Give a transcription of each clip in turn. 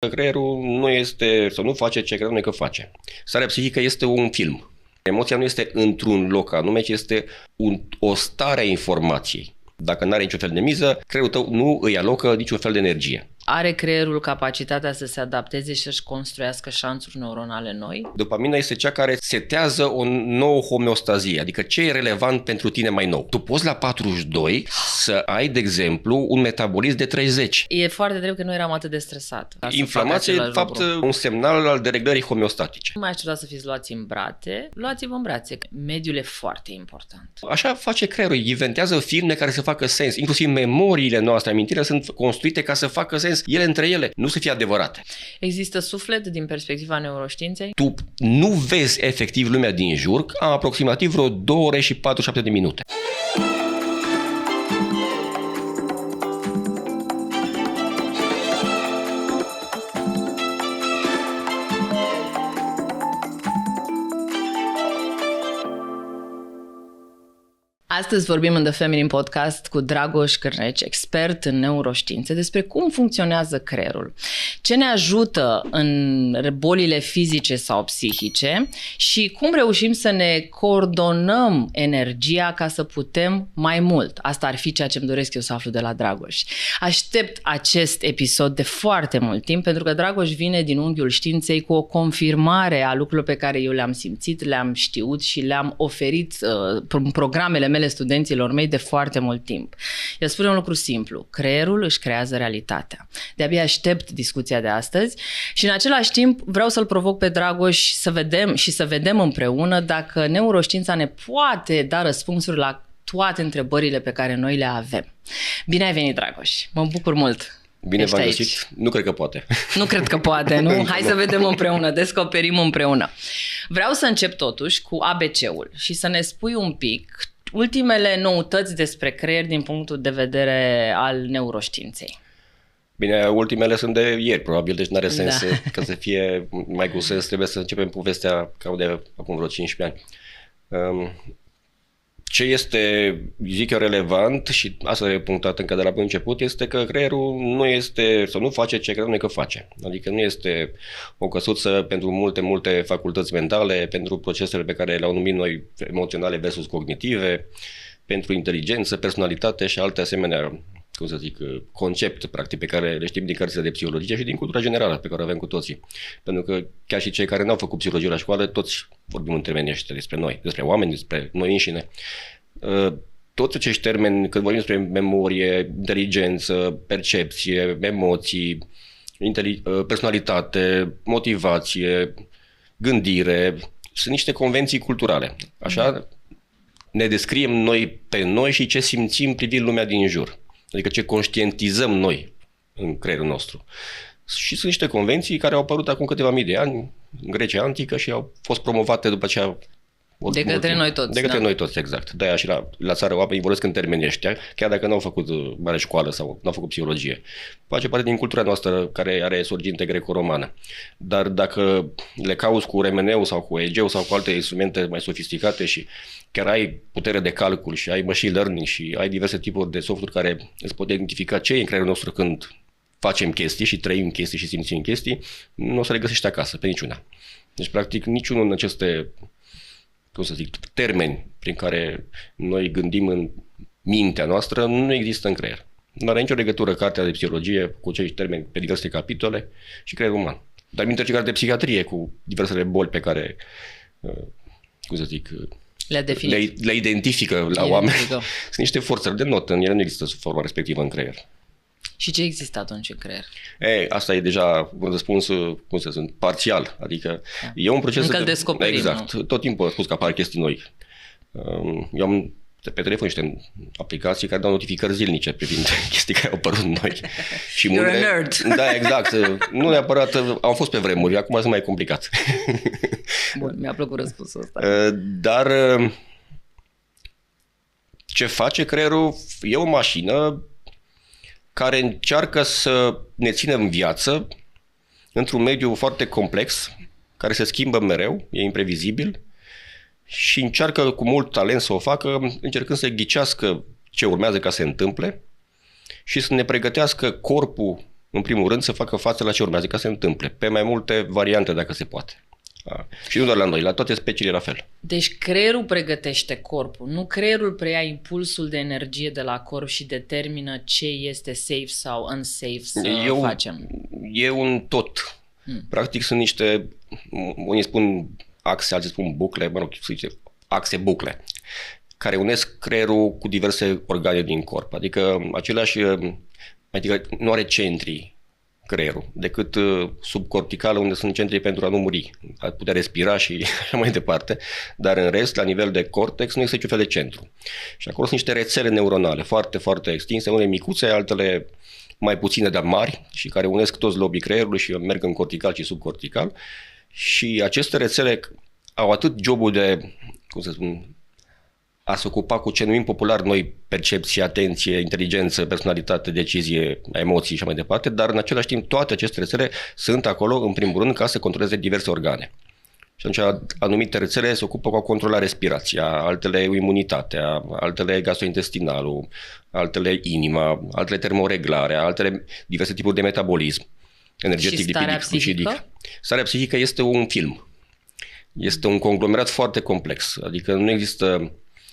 Creierul nu este, sau nu face ce credem noi că face. Starea psihică este un film. Emoția nu este într-un loc anume, ci este o stare a informației. Dacă nu are niciun fel de miză, creierul tău nu îi alocă niciun fel de energie. Are creierul capacitatea să se adapteze și să-și construiască șanțuri neuronale noi? Dopamina este cea care setează o nouă homeostazie, adică ce e relevant pentru tine mai nou. Tu poți la 42 să ai, de exemplu, un metabolism de 30. E foarte drept că nu eram atât de stresat. Inflamație e, de fapt, un semnal al dereglării homeostatice. Nu mai aștepta să fiți luați în brațe, luați-vă în brațe. Mediul e foarte important. Așa face creierul, inventează filme care să facă sens. Inclusiv memoriile noastre, amintirile sunt construite ca să facă sens ele între ele, nu să fie adevărate. Există suflet din perspectiva neuroștiinței? Tu nu vezi efectiv lumea din jur, am aproximativ vreo 2 ore și 47 de minute. Astăzi vorbim în The Feminine Podcast cu Dragoș Cârneci, expert în neuroștiințe, despre cum funcționează creierul, ce ne ajută în bolile fizice sau psihice și cum reușim să ne coordonăm energia ca să putem mai mult. Asta ar fi ceea ce îmi doresc eu să aflu de la Dragoș. Aștept acest episod de foarte mult timp pentru că Dragoș vine din unghiul științei cu o confirmare a lucrurilor pe care eu le-am simțit, le-am știut și le-am oferit în programele mele studenților mei de foarte mult timp. El spune un lucru simplu: creierul își creează realitatea. De-abia aștept discuția de astăzi și în același timp vreau să-l provoc pe Dragoș să vedem împreună dacă neuroștiința ne poate da răspunsuri la toate întrebările pe care noi le avem. Bine ai venit, Dragoș! Mă bucur mult! Bine v-am găsit. Nu cred că poate. Nu cred că poate, nu? Hai să vedem împreună, descoperim împreună. Vreau să încep totuși cu ABC-ul și să ne spui un pic ultimele noutăți despre creier din punctul de vedere al neuroștiinței. Bine, ultimele sunt de ieri, probabil, deci nu are sens ca să fie mai cu sens. Trebuie să începem povestea cam de acum vreo 15 ani. Ce este, zic eu, relevant și asta e punctat încă de la bun început, este că creierul nu este, sau nu face ce credem noi că face. Adică nu este o căsuță pentru multe facultăți mentale, pentru procesele pe care le-au numit noi emoționale versus cognitive, pentru inteligență, personalitate și alte asemenea, cum să zic, concepte, practic, pe care le știm din cărțile de psihologie și din cultura generală pe care o avem cu toții. Pentru că chiar și cei care n-au făcut psihologie la școală, toți vorbim în termenii ăștia despre noi, despre oameni, despre noi înșine. Toți acești termeni, când vorbim despre memorie, inteligență, percepție, emoții, personalitate, motivație, gândire, sunt niște convenții culturale. Așa ne descriem noi pe noi și ce simțim privind lumea din jur. Adică ce conștientizăm noi în creierul nostru. Și sunt niște convenții care au apărut acum câteva mii de ani în Grecia Antică și au fost promovate după aceea de către noi toți. De către noi toți, exact. De-aia și la țară oamenii vorbesc în termenii ăștia, chiar dacă n-au făcut mare școală sau n-au făcut psihologie. Face parte din cultura noastră care are sorginte greco-romană. Dar dacă le cauți cu remeneu sau cu Egeu sau cu alte instrumente mai sofisticate și chiar ai putere de calcul și ai machine learning și ai diverse tipuri de softuri care îți pot identifica ce e în creierul nostru când facem chestii și trăim chestii și simțim chestii, nu o să le găsești acasă, pe niciuna. Deci, practic, niciunul din aceste, cum să zic, termeni prin care noi gândim în mintea noastră nu există în creier. Nu are nicio legătură cartea de psihologie cu cei termeni pe diverse capitole și creierul uman. Dar minte și cartea de psihiatrie cu diversele boli pe care, cum să zic, le identifică la oameni. Sunt niște forțări de notă, în ele nu există forma respectivă în creier. Și ce există atunci în creier? Asta e deja un răspuns, cum să zic, parțial. Adică e un proces... Încă-l descoperim. Exact. Nu? Tot timpul am spus că apar chestii noi. Eu am pe telefon niște aplicații care dau notificări zilnice privind chestii care au apărut noi. Și You're a nerd. Da, exact. Nu neapărat, am fost pe vremuri, acum sunt mai complicat. Bun, mi-a plăcut răspunsul ăsta. Dar ce face creierul e o mașină care încearcă să ne țină în viață într-un mediu foarte complex, care se schimbă mereu, e imprevizibil și încearcă cu mult talent să o facă, încercând să ghicească ce urmează ca să se întâmple și să ne pregătească corpul în primul rând, să facă față la ce urmează, ca să se întâmple, pe mai multe variante, dacă se poate. Da. Și nu doar la noi, la toate speciile la fel. Deci creierul pregătește corpul, nu creierul preia impulsul de energie de la corp și determină ce este safe sau unsafe să facem. E un tot. Practic sunt niște, unii spun axe, alții spun bucle, mă rog, să zice axe bucle, care unesc creierul cu diverse organe din corp. Adică adică nu are centri creierul, decât subcortical, unde sunt centri pentru a nu muri, a putea respira și așa mai departe, dar în rest, la nivel de cortex, nu există niciun fel de centru. Și acolo sunt niște rețele neuronale foarte, foarte extinse, unele micuțe, altele mai puține, dar mari, și care unesc toți lobii creierului și merg în cortical și subcortical. Și aceste rețele au atât jobul de, cum să spun, a se ocupa cu ce numim popular noi percepție, atenție, inteligență, personalitate, decizie, emoții și mai departe, dar în același timp toate aceste rețele sunt acolo în primul rând ca să controleze diverse organe. Și atunci anumite rețele se ocupă cu a controla respirația, altele imunitatea, altele gastrointestinalul, altele inima, altele termoreglarea, altele diverse tipuri de metabolism, energetic, lipidic, flucidic. Starea psihică este un film. Este un conglomerat foarte complex, adică nu există,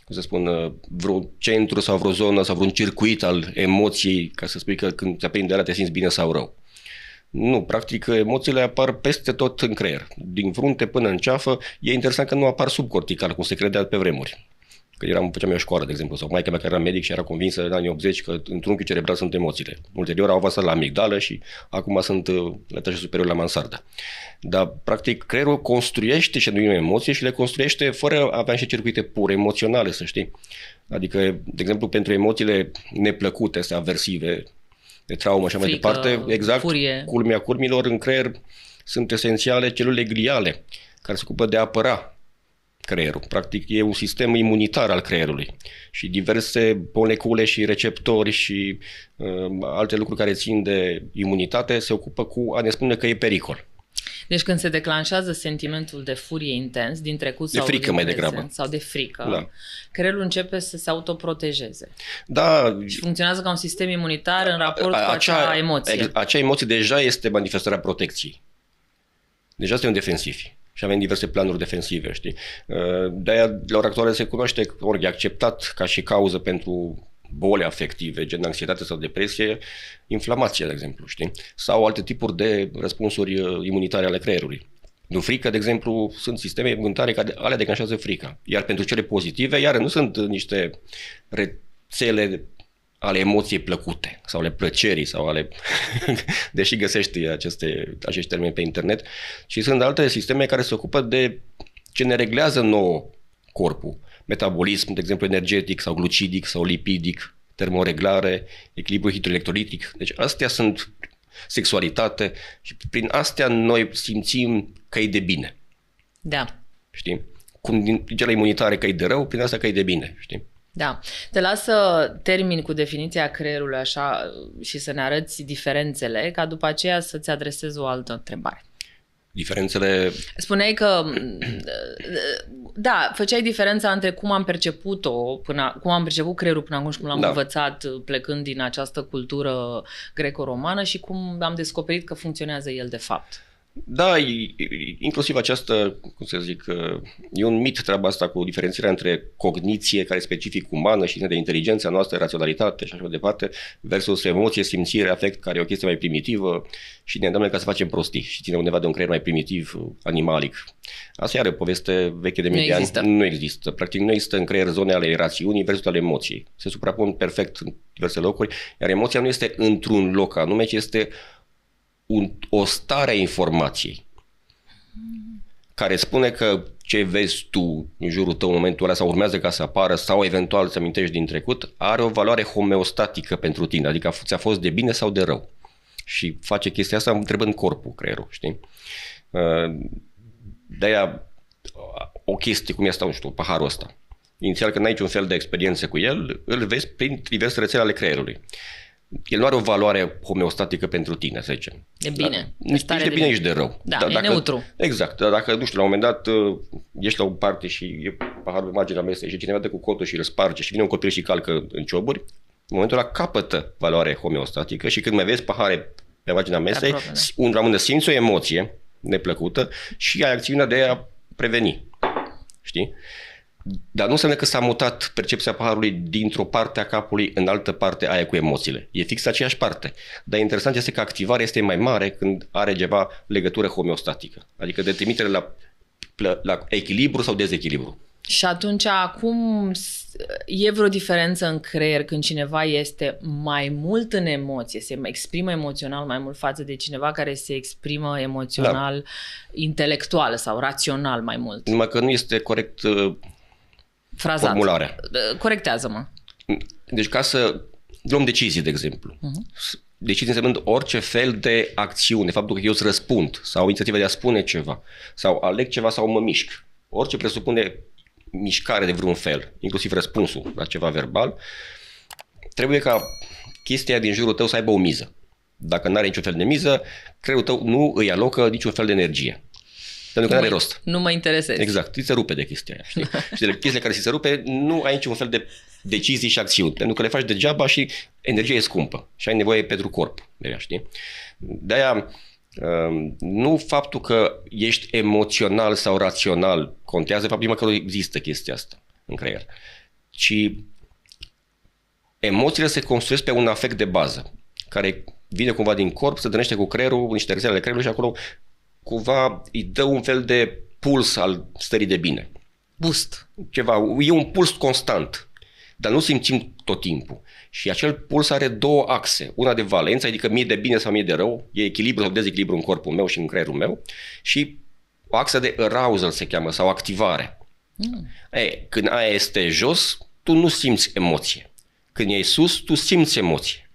cum să spun, vreun centru sau vreo zonă sau vreun circuit al emoției ca să spui că când te aprinde alea te simți bine sau rău. Nu, practic emoțiile apar peste tot în creier, din frunte până în ceafă. E interesant că nu apar subcortical, cum se credea pe vremuri. Că făceam eu școală, de exemplu, sau maica mea care era medic și era convinsă în anii 80 că în trunchiul cerebral sunt emoțiile. Ulterior au avansat la amigdală și acum sunt la etajul superior la mansardă. Dar, practic, creierul construiește și numim emoții și le construiește fără a avea și circuite pure emoționale, să știi. Adică, de exemplu, pentru emoțiile neplăcute, astea aversive, de traumă și mai departe, exact, furie. Culmea culmilor, în creier sunt esențiale celulele gliale, care se ocupă de a apăra creierul. Practic e un sistem imunitar al creierului și diverse molecule și receptori și alte lucruri care țin de imunitate se ocupă cu a ne spune că e pericol. Deci când se declanșează sentimentul de furie intens din trecut sau de frică mai degrabă sau de frică, da, creierul începe să se autoprotejeze. Da. Și funcționează ca un sistem imunitar în raport cu acea emoție. Acea emoție deja este manifestarea protecției. Deja suntem defensivi. Și avem diverse planuri defensive, știi? De-aia, la ora actuală se cunoaște, ori e acceptat ca și cauză pentru boli afective, gen anxietate sau depresie, inflamația, de exemplu, știi? Sau alte tipuri de răspunsuri imunitare ale creierului. În frică, de exemplu, sunt sisteme imunitare care alea declanșează frica. Iar pentru cele pozitive, iar nu sunt niște rețele ale emoției plăcute sau ale plăcerii sau ale, deși găsești acești termeni pe internet, și sunt alte sisteme care se ocupă de ce ne reglează nouă corpul. Metabolism, de exemplu, energetic sau glucidic sau lipidic, termoreglare, echilibru hidroelectrolitic. Deci astea sunt sexualitate și prin astea noi simțim că e de bine. Da. Știi? Cum din cele imunitare că e de rău, prin asta că e de bine, știi? Da. Te las să termin cu definiția creierului așa și să ne arăți diferențele, ca după aceea să-ți adresez o altă întrebare. Diferențele... Spuneai că, da, făceai diferența între cum am perceput creierul până acum și cum l-am învățat plecând din această cultură greco-romană și cum am descoperit că funcționează el de fapt. Da, inclusiv această, cum să zic, e un mit treaba asta cu diferențierea între cogniție, care e specific umană și de inteligența noastră, raționalitate și așa mai departe, versus emoție, simțire, afect, care e o chestie mai primitivă și ne îndeamnă ca să facem prostii și ține undeva de un creier mai primitiv, animalic. Asta iară, poveste veche de mii de ani. Nu există. Practic nu există în creier zone ale rațiunii versus ale emoției. Se suprapun perfect în diverse locuri, iar emoția nu este într-un loc anume, ci este o stare a informației care spune că ce vezi tu în jurul tău în momentul ăla sau urmează ca să apară sau eventual îți amintești din trecut, are o valoare homeostatică pentru tine, adică ți-a fost de bine sau de rău. Și face chestia asta întrebând corpul, creierul, știi? De-aia o chestie cum este, nu știu, paharul ăsta. Inițial când n-ai niciun fel de experiență cu el, îl vezi prin diverse rețele ale creierului. El nu are o valoare homeostatică pentru tine, să zicem. De bine. Nici de bine, nici de rău. Da, e neutru. Exact. Dar dacă, nu știu, la un moment dat ești la o parte și e paharul pe marginea mesei și cineva dă cu cotul și îl sparge și vine un copil și calcă în cioburi, în momentul ăla capătă valoare homeostatică și când mai vezi pahare pe marginea mesei, un rămână simți o emoție neplăcută și ai acțiunea de a preveni. Știi? Dar nu înseamnă că s-a mutat percepția paharului dintr-o parte a capului în altă parte aia cu emoțiile. E fix aceeași parte. Dar interesant este că activarea este mai mare când are ceva legătură homeostatică. Adică de trimitere la echilibru sau dezechilibru. Și atunci, acum e vreo diferență în creier când cineva este mai mult în emoție, se exprimă emoțional mai mult față de cineva care se exprimă emoțional, intelectual sau rațional mai mult? Numai că nu este corect frazat. Formularea. Corectează-mă. Deci ca să luăm decizii, de exemplu. Decizii însemnând orice fel de acțiune, faptul că eu îți răspund sau inițiativa de a spune ceva sau aleg ceva sau mă mișc. Orice presupune mișcare de vreun fel, inclusiv răspunsul la ceva verbal, trebuie ca chestia din jurul tău să aibă o miză. Dacă nu are niciun fel de miză, creierul tău nu îi alocă niciun fel de energie. Pentru că nu are rost. Nu mă interesează. Exact, ți se rupe de chestia aia. Știi? Și de chestiile care ți se rupe, nu ai niciun fel de decizii și acțiuni. Pentru că le faci degeaba și energia e scumpă. Și ai nevoie pentru corp. Știi? De-aia, nu faptul că ești emoțional sau rațional contează, faptul că există chestia asta în creier. Ci emoțiile se construiesc pe un afect de bază, care vine cumva din corp, se dănește cu creierul, niște rețele ale creierului și acolo cumva îi dă un fel de puls al stării de bine. Boost. Ceva, e un puls constant, dar nu simțim tot timpul. Și acel puls are două axe. Una de valență, adică mie de bine sau mie de rău, e echilibru sau dezechilibru în corpul meu și în creierul meu, și o axă de arousal se cheamă, sau activare. Când aia este jos, tu nu simți emoție. Când e sus, tu simți emoție.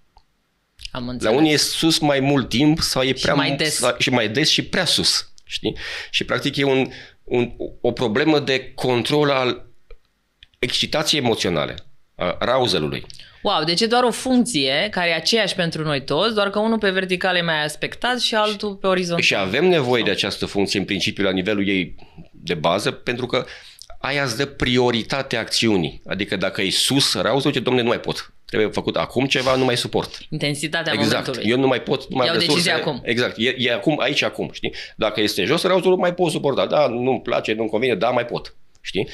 Am înțeles. La unii e sus mai mult timp sau e prea mai des. Și mai des și prea sus. Știi? Și practic e o problemă de control al excitației emoționale, a arousalului. Wow, deci e doar o funcție care e aceeași pentru noi toți, doar că unul pe vertical e mai aspectat și altul pe orizontal. Și avem nevoie de această funcție în principiu la nivelul ei de bază, pentru că aia îți dă prioritate acțiunii. Adică dacă e sus arousal, zice, dom'le, nu mai pot. Trebuie făcut acum ceva, nu mai suport. Intensitatea exact. momentului. Eu nu mai pot, nu mai am resurse. Decizie acum. Exact. E acum, aici, acum, știi? Dacă este jos arousal, mai pot suporta. Da, nu-mi place, nu-mi convine, da, mai pot. Știi?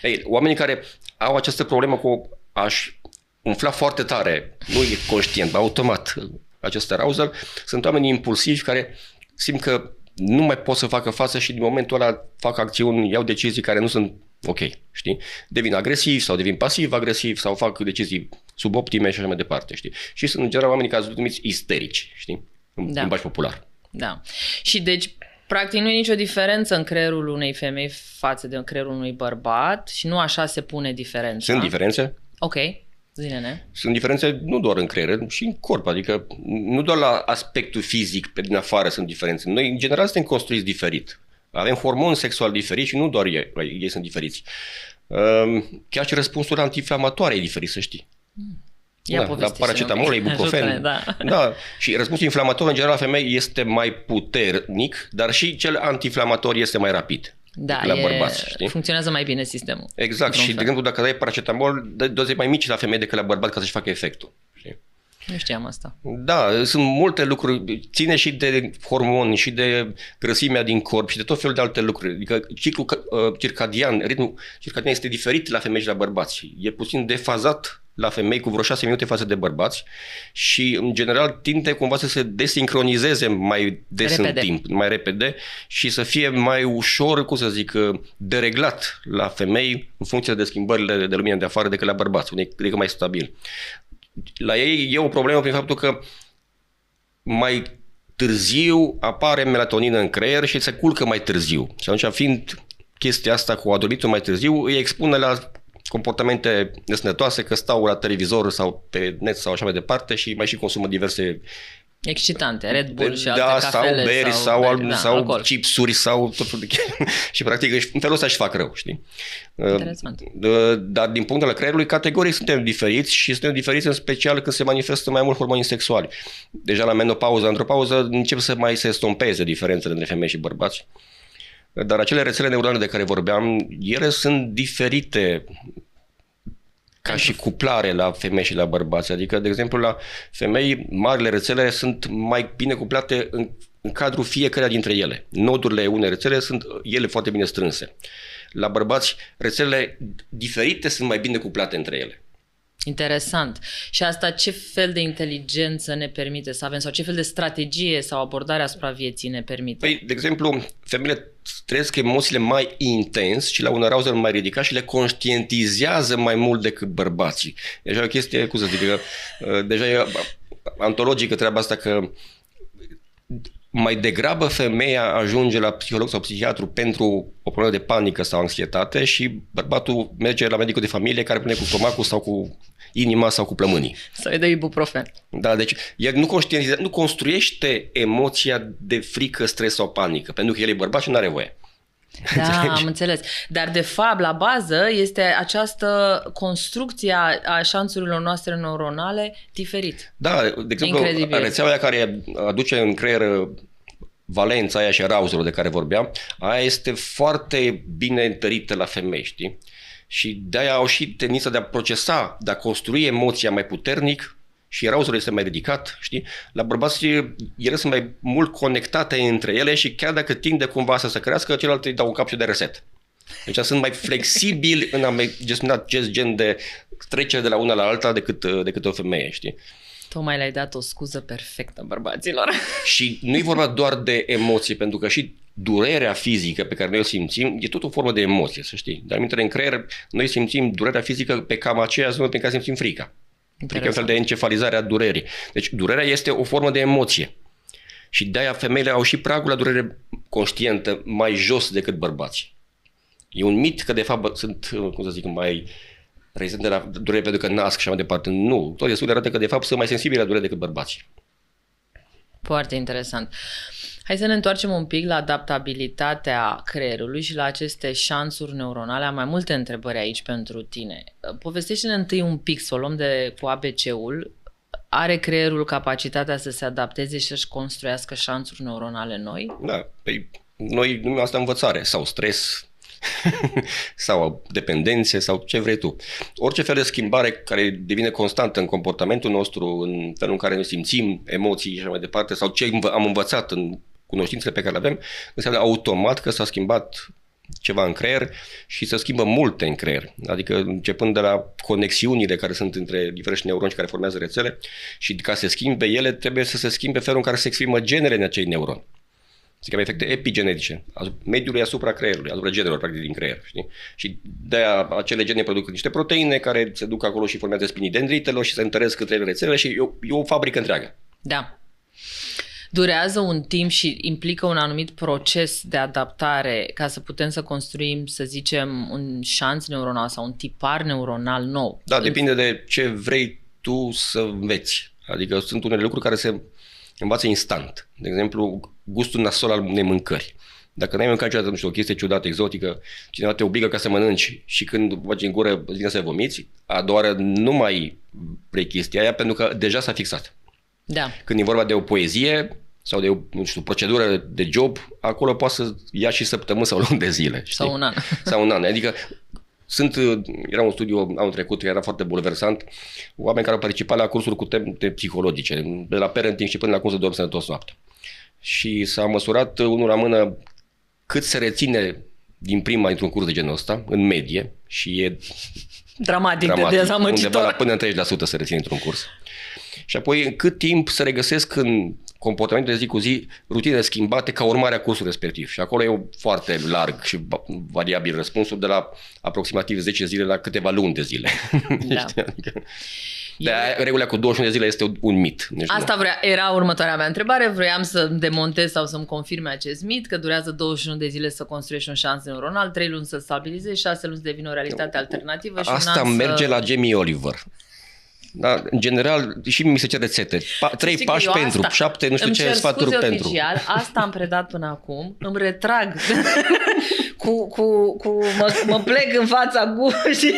Ei, oamenii care au această problemă cu a-și umfla foarte tare, nu e conștient, automat acest arousal, sunt oameni impulsivi care simt că nu mai pot să facă față și din momentul ăla fac acțiuni, iau decizii care nu sunt ok, știi? Devin agresiv sau devin pasiv-agresiv sau fac decizii suboptime și așa mai departe, știi? Și sunt în general oamenii care sunt numiți isterici, știi? În limbaj popular. Da. Și deci, practic, nu e nicio diferență în creierul unei femei față de creierul unui bărbat și nu așa se pune diferența. Sunt diferențe? Ok. Zine-ne. Sunt diferențe nu doar în creier, și în corp, adică nu doar la aspectul fizic, pe din afară sunt diferențe. Noi, în general, suntem construiți diferit. Avem hormoni sexuali diferiți și nu doar ei sunt diferiți. Chiar și răspunsul antiinflamatoire e diferit, să știi. La paracetamol, ibuprofen. Da. Și răspunsul inflamator, în general, la femei este mai puternic, dar și cel antiinflamator este mai rapid. Da, la bărbați, știi? Funcționează mai bine sistemul. Exact. Și, de exemplu, dacă dai paracetamol, dă doze mai mici la femei decât la bărbat ca să-și facă efectul. Știi? Nu știam asta. Da, sunt multe lucruri. Ține și de hormoni, și de grăsimea din corp, și de tot felul de alte lucruri. Adică ciclul circadian, ritmul circadian este diferit la femei și la bărbați. E puțin defazat la femei cu vreo 6 minute față de bărbați și, în general, tinde cumva să se desincronizeze mai des în timp, mai repede și să fie mai ușor, cum să zic, dereglat la femei în funcție de schimbările de lumină de afară decât la bărbați, adică mai stabil. La ei e o problemă prin faptul că mai târziu apare melatonină în creier și se culcă mai târziu. Și atunci, fiind chestia asta cu adormitul mai târziu, îi expune la comportamente nesănătoase, că stau la televizor sau pe net sau așa mai departe și mai și consumă diverse excitante, Red Bull și alte cafele. Sau beri, sau chipsuri, sau tot felul de chestii. Și practic în felul ăsta își fac rău, știi? Interesant. Dar din punctul ăsta creierului, categoric suntem diferiți și suntem diferiți în special când se manifestă mai mult hormonii sexuali. Deja la menopauză, andropauză, încep să mai se estompeze diferențele între femei și bărbați. Dar acele rețele neuronale de care vorbeam, ele sunt diferite ca și cuplare la femei și la bărbați. Adică, de exemplu, la femei, marile rețele sunt mai bine cuplate în cadrul fiecăreia dintre ele. Nodurile unei rețele sunt ele foarte bine strânse. La bărbați, rețelele diferite sunt mai bine cuplate între ele. Interesant. Și asta ce fel de inteligență ne permite să avem sau ce fel de strategie sau abordare asupra vieții ne permite? Păi, de exemplu, femeile trăiesc emoțiile mai intens și la un arousal mai ridicat și le conștientizează mai mult decât bărbații. Deja e o chestie, cum să zic, deja e antologică treaba asta că mai degrabă femeia ajunge la psiholog sau psihiatru pentru o problemă de panică sau anxietate și bărbatul merge la medicul de familie care pune cu stomacul sau cu inima sau cu plămânii. Sau îi dă ibuprofen. Da, deci el nu construiește emoția de frică, stres sau panică, pentru că el e bărbat și nu are voie. Da, am înțeles. Dar de fapt, la bază este această construcție a șanțurilor noastre neuronale diferit. Da, de exemplu, incredibil. Rețeaua aia care aduce în creier valența aia și arousal de care vorbeam, aia este foarte bine întărită la femei, știi? Și de-aia au și tendința de a procesa, de a construi emoția mai puternic și arousal este mai ridicat, știi? La bărbați ele sunt mai mult conectate între ele și chiar dacă tinde cumva să se crească, celelalte îi dau un cap și de reset. Deci sunt mai flexibili în a gestiona acest gen de trecere de la una la alta decât o femeie, știi? Tocmai le-ai dat o scuză perfectă bărbaților. Și nu e vorba doar de emoții, pentru că și durerea fizică pe care noi o simțim e tot o formă de emoție, să știi. Dar în creier noi simțim durerea fizică pe cam aceea zonă pe care simțim frica. Frica e un fel de encefalizare a durerii. Deci durerea este o formă de emoție. Și de-aia femeile au și pragul la durere conștientă mai jos decât bărbații. E un mit că de fapt sunt, cum să zic, mai rezistente la durere pentru că nasc și așa mai departe. Nu, tot studiile arată că de fapt sunt mai sensibili la durere decât bărbații. Foarte interesant. Hai să ne întoarcem un pic la adaptabilitatea creierului și la aceste șanțuri neuronale. Am mai multe întrebări aici pentru tine. Povestește-ne întâi un pic, să o luăm cu ABC-ul. Are creierul capacitatea să se adapteze și să-și construiască șanțuri neuronale noi? Da, păi noi numim asta învățare sau stres sau dependențe sau ce vrei tu. Orice fel de schimbare care devine constantă în comportamentul nostru, în felul în care ne simțim, emoții și așa mai departe, sau ce am învățat în cunoștințele pe care le avem, înseamnă automat că s-a schimbat ceva în creier și se schimbă multe în creier. Adică începând de la conexiunile care sunt între diferiți neuroni care formează rețele și ca să se schimbe ele, trebuie să se schimbe felul în care se exprimă genele în acei neuroni. Se cheamă efecte epigenetice, mediului asupra creierului, asupra genelor practic din creier. Știi? Și de-aia acele gene produc niște proteine care se duc acolo și formează spinii dendritelor și se întăresc între rețele și e o fabrică întreagă. Da. Durează un timp și implică un anumit proces de adaptare ca să putem să construim, să zicem, un șanț neuronal sau un tipar neuronal nou. Da, depinde de ce vrei tu să înveți. Adică sunt unele lucruri care se învață instant. De exemplu, gustul nasol al unei mâncări. Dacă n-ai mâncat niciodată, nu știu, o chestie ciudată, exotică, cineva te obligă ca să mănânci și când bagi în gură îți vine să vomiți, a doua oară nu mai vrei chestia aia pentru că deja s-a fixat. Da. Când e vorba de o poezie sau de o, nu știu, procedură de job, acolo poate să ia și săptămâni sau luni de zile. Știi? Sau un an. Sau un an. Adică era un studiu anul trecut care era foarte bulversant, oameni care au participat la cursuri cu teme psihologice, de la parenting și până la cum să dormi sănătos noaptea. Și s-a măsurat unul la mână cât se reține din prima într-un curs de genul ăsta, în medie, și e dramatic de dezamăgitor. Undeva la până în 30% se reține într-un curs. Și apoi în cât timp se regăsesc în comportamentul de zi cu zi rutine schimbate ca urmare a cursului respectiv. Și acolo e foarte larg și variabil răspunsul, de la aproximativ 10 zile la câteva luni de zile. Da. De regula cu 21 de zile este un mit. Asta era următoarea mea întrebare. Vroiam să demontez sau să-mi confirme acest mit, că durează 21 de zile să construiești un șanț neuronal, 3 luni să stabilizezi, 6 luni să devină o realitate alternativă și asta un an merge la Jamie Oliver. Da, în general, și mi se cer rețete. 3 pași pentru, 7 nu știu ce sfaturi pentru. Oficial, asta am predat până acum, îmi retrag, mă plec în fața gușii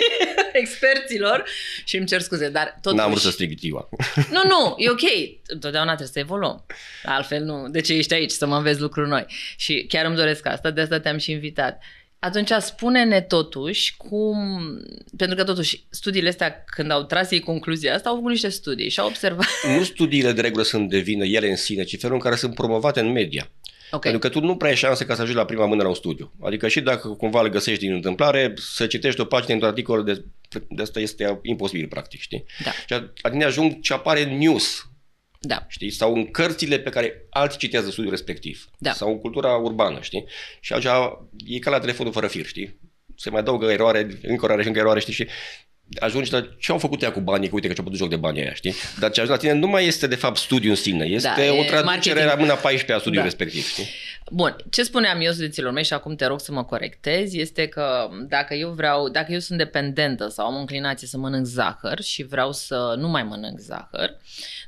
experților și îmi cer scuze, dar totuși... N-am vrut să strig Tiva. Nu, e ok, întotdeauna trebuie să evoluăm. Altfel nu, de ce ești aici, să mă înveți lucruri noi. Și chiar îmi doresc asta, de asta te-am și invitat. Atunci spune-ne totuși cum, pentru că totuși studiile astea, când au tras ei concluzia asta, au făcut niște studii și au observat. Nu studiile de regulă sunt de vină ele în sine, ci felul în care sunt promovate în media. Okay. Pentru că tu nu prea ai șanse ca să ajungi la prima mână la un studiu. Adică și dacă cumva îl găsești din întâmplare, să citești o pagină într-un articol de asta este imposibil, practic, știi? Da. Și la tine ajung ce apare în news, da. Știi? Sau în cărțile pe care alții citează studiul respectiv. Da. Sau în cultura urbană, știi? Și atunci e ca la telefonul fără fir, știi? Se mai adaugă eroare, încă o eroare și încă eroare, știi? Și ajungi la ce au făcut ea cu banii, că uite că și-au putut joc de banii aia, știi? Dar ce ajunge la tine nu mai este de fapt studiul în sine, este o traducere la mâna 14 a studiului respectiv, știi? Bun, ce spuneam eu studenților mei și acum te rog să mă corectezi, este că dacă eu sunt dependentă sau am o înclinație să mănânc zahăr și vreau să nu mai mănânc zahăr,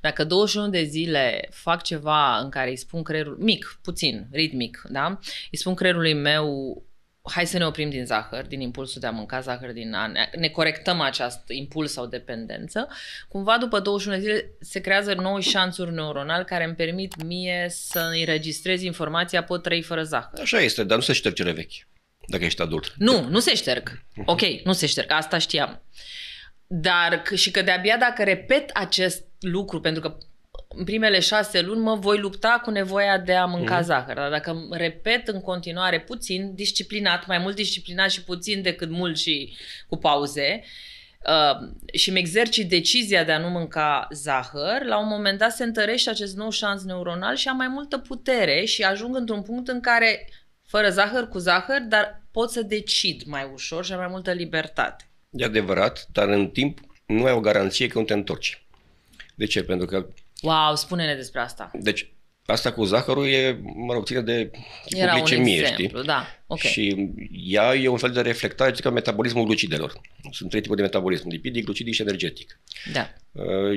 dacă 21 de zile fac ceva în care îi spun creierul, mic, puțin, ritmic, da? Îi spun creierului meu, hai să ne oprim din zahăr, din impulsul de a mânca zahăr, ne corectăm acest impuls sau dependență, cumva după 21 de zile se creează noi șanțuri neuronali care îmi permit mie să înregistrez informația, pot trăi fără zahăr. Așa este, dar nu se șterge cele vechi, dacă ești adult. Nu se șterg. Ok, nu se șterg, asta știam. Dar și că de-abia dacă repet acest lucru, pentru că în primele 6 luni mă voi lupta cu nevoia de a mânca zahăr. Dar dacă repet în continuare puțin, disciplinat, mai mult disciplinat și puțin decât mult și cu pauze, și îmi exercit decizia de a nu mânca zahăr, la un moment dat se întărește acest nou șanț neuronal și am mai multă putere și ajung într-un punct în care, fără zahăr, cu zahăr, dar pot să decid mai ușor și am mai multă libertate. E adevărat, dar în timp nu ai o garanție că nu te întorci. De ce? Pentru că wow, spune-ne despre asta. Deci, asta cu zahărul e, ține de glicemie, un exemplu, știi? Da, okay. Și ea e un fel de reflectare, ca metabolismul glucidelor. Sunt 3 tipuri de metabolism, lipidic, glucidic și energetic. Da.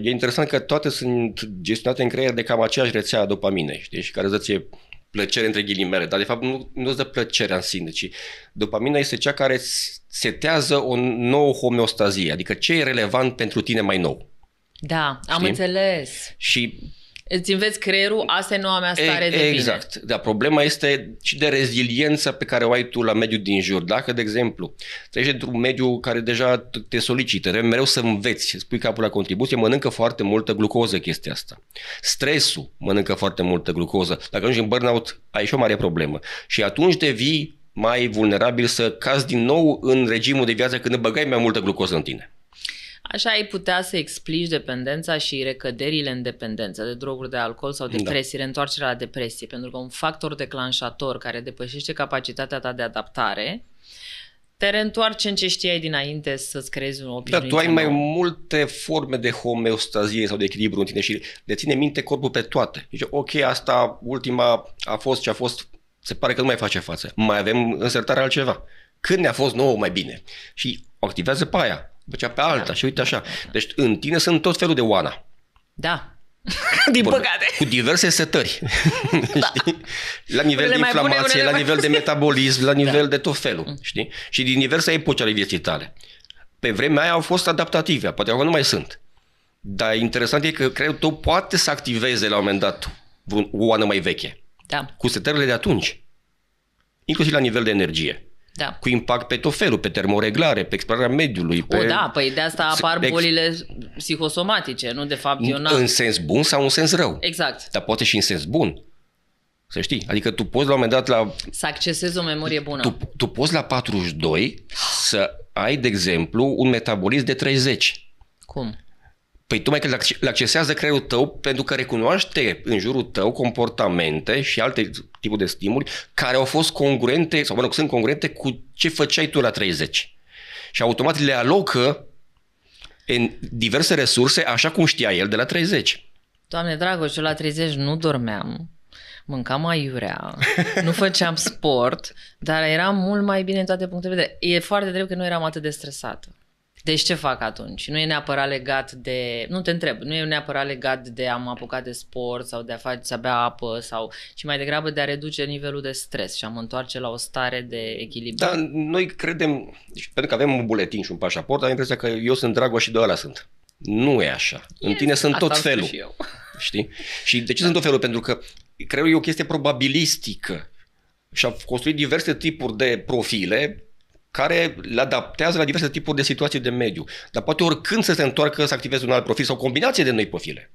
E interesant că toate sunt gestionate în creier de cam aceeași rețea a dopaminei, știi? Și care îți ție plăcere între ghilimele, dar de fapt nu îți dă plăcerea în sine, ci dopamina este cea care setează o nouă homeostazie, adică ce e relevant pentru tine mai nou. Da, am înțeles. Și îți înveți creierul, asta e noua mea stare de bine. Exact. Dar problema este și de reziliența pe care o ai tu la mediul din jur. Dacă, de exemplu, treci într-un mediu care deja te solicită, trebuie mereu să înveți, spui capul la contribuție, mănâncă foarte multă glucoză chestia asta. Stresul mănâncă foarte multă glucoză. Dacă ajungi în burnout, ai și o mare problemă. Și atunci devii mai vulnerabil să cazi din nou în regimul de viață când băgai mai multă glucoză în tine. Așa ai putea să explici dependența și recăderile în dependență de droguri, de alcool sau depresie, reîntoarcerea la depresie, pentru că un factor declanșator care depășește capacitatea ta de adaptare te reîntoarce în ce știai dinainte să-ți creezi un obișnuință. Dar tu ai mai multe forme de homeostazie sau de echilibru în tine și le ține minte corpul pe toate. Deci, ok, asta ultima a fost ce a fost, se pare că nu mai face față. Mai avem în sertare altceva. Când ne-a fost nouă mai bine? Și o activează pe aia. După pe alta și uite așa. Deci în tine sunt tot felul de oana. Da. Din păcate. Cu diverse setări. Da. La nivel de inflamație, la nivel de metabolism, la nivel de tot felul. Știi? Și din diverse epoci ale vieții tale. Pe vremea aia au fost adaptative, poate acum nu mai sunt. Dar interesant e că creierul tău poate să activeze la un moment dat o oană mai veche. Da. Cu setările de atunci. Inclusiv la nivel de energie. Da. Cu impact pe tot felul, pe termoreglare, pe explorarea mediului. Pe... da, păi de asta apar bolile psihosomatice, nu de fapt în sens bun sau în sens rău. Exact. Dar poate și în sens bun. Să știi. Adică tu poți la un moment dat să accesezi o memorie bună. Tu poți la 42 să ai, de exemplu, un metabolism de 30. Cum? Păi tocmai că îl accesează creierul tău pentru că recunoaște în jurul tău comportamente și alte tipuri de stimuli care au fost congruente, sau sunt congruente cu ce făceai tu la 30. Și automat le alocă în diverse resurse așa cum știa el de la 30. Doamne Dragoș, eu la 30 nu dormeam, mâncam aiurea, nu făceam sport, dar eram mult mai bine în toate punctele de vedere. E foarte drept că nu eram atât de stresată. Deci ce fac atunci? Nu e neapărat legat de... Nu te întreb, nu e neapărat legat de a mă apuca de sport sau de a face să bea apă sau... ci mai degrabă de a reduce nivelul de stres și a mă întoarce la o stare de echilibru. Dar noi credem, pentru că avem un buletin și un pașaport, am impresia că eu sunt Dragoș și de ăla sunt. Nu e așa. În tine sunt tot felul. Știi? Și de ce sunt tot felul? Pentru că creierul e o chestie probabilistică. și-a construit diverse tipuri de profile care le adaptează la diverse tipuri de situații de mediu. Dar poate oricând să se întoarcă să activeze un alt profil sau o combinație de noi profile.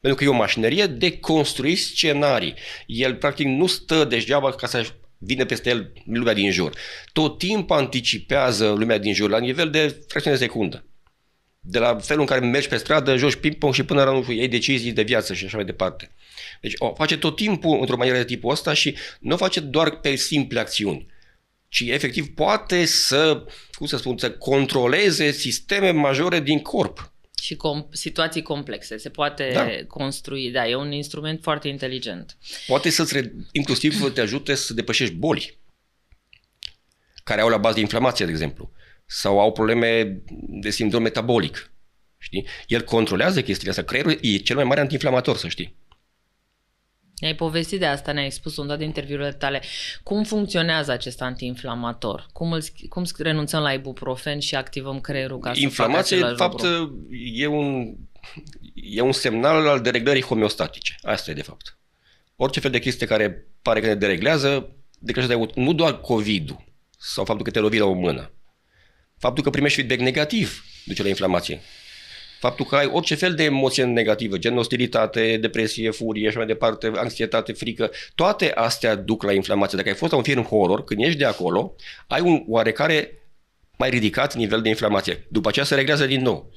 Pentru că e o mașinărie de construit scenarii. El practic nu stă degeaba ca să vine peste el lumea din jur. Tot timpul anticipează lumea din jur la nivel de fracțiune de secundă. De la felul în care mergi pe stradă, joci ping-pong și până la iei decizii de viață și așa mai departe. Deci o face tot timpul într-o manieră de tipul ăsta și nu o face doar pe simple acțiuni, ci efectiv poate să, să controleze sisteme majore din corp. Și situații complexe. Se poate construi. Da, e un instrument foarte inteligent. Poate inclusiv te ajute să depășești boli care au la bază de inflamație, de exemplu, sau au probleme de sindrom metabolic. Știi? El controlează chestiile astea. Creierul e cel mai mare antiinflamator, să știi. Ne-ai povestit de asta, ne-ai spus în toate interviurile tale. Cum funcționează acest antiinflamator? Cum renunțăm la ibuprofen și activăm creierul ca să facă același lucru? Inflamația, de fapt, e un semnal al dereglării homeostatice. Asta e, de fapt. Orice fel de chestie care pare că ne dereglează, declanșează nu doar COVID-ul sau faptul că te lovi la o mână. Faptul că primești feedback negativ duce la inflamație. Faptul că ai orice fel de emoție negativă, gen ostilitate, depresie, furie și așa mai departe, anxietate, frică, toate astea duc la inflamație. Dacă ai fost la un film horror, când ieși de acolo, ai un oarecare mai ridicat nivel de inflamație. După aceea se reglează din nou.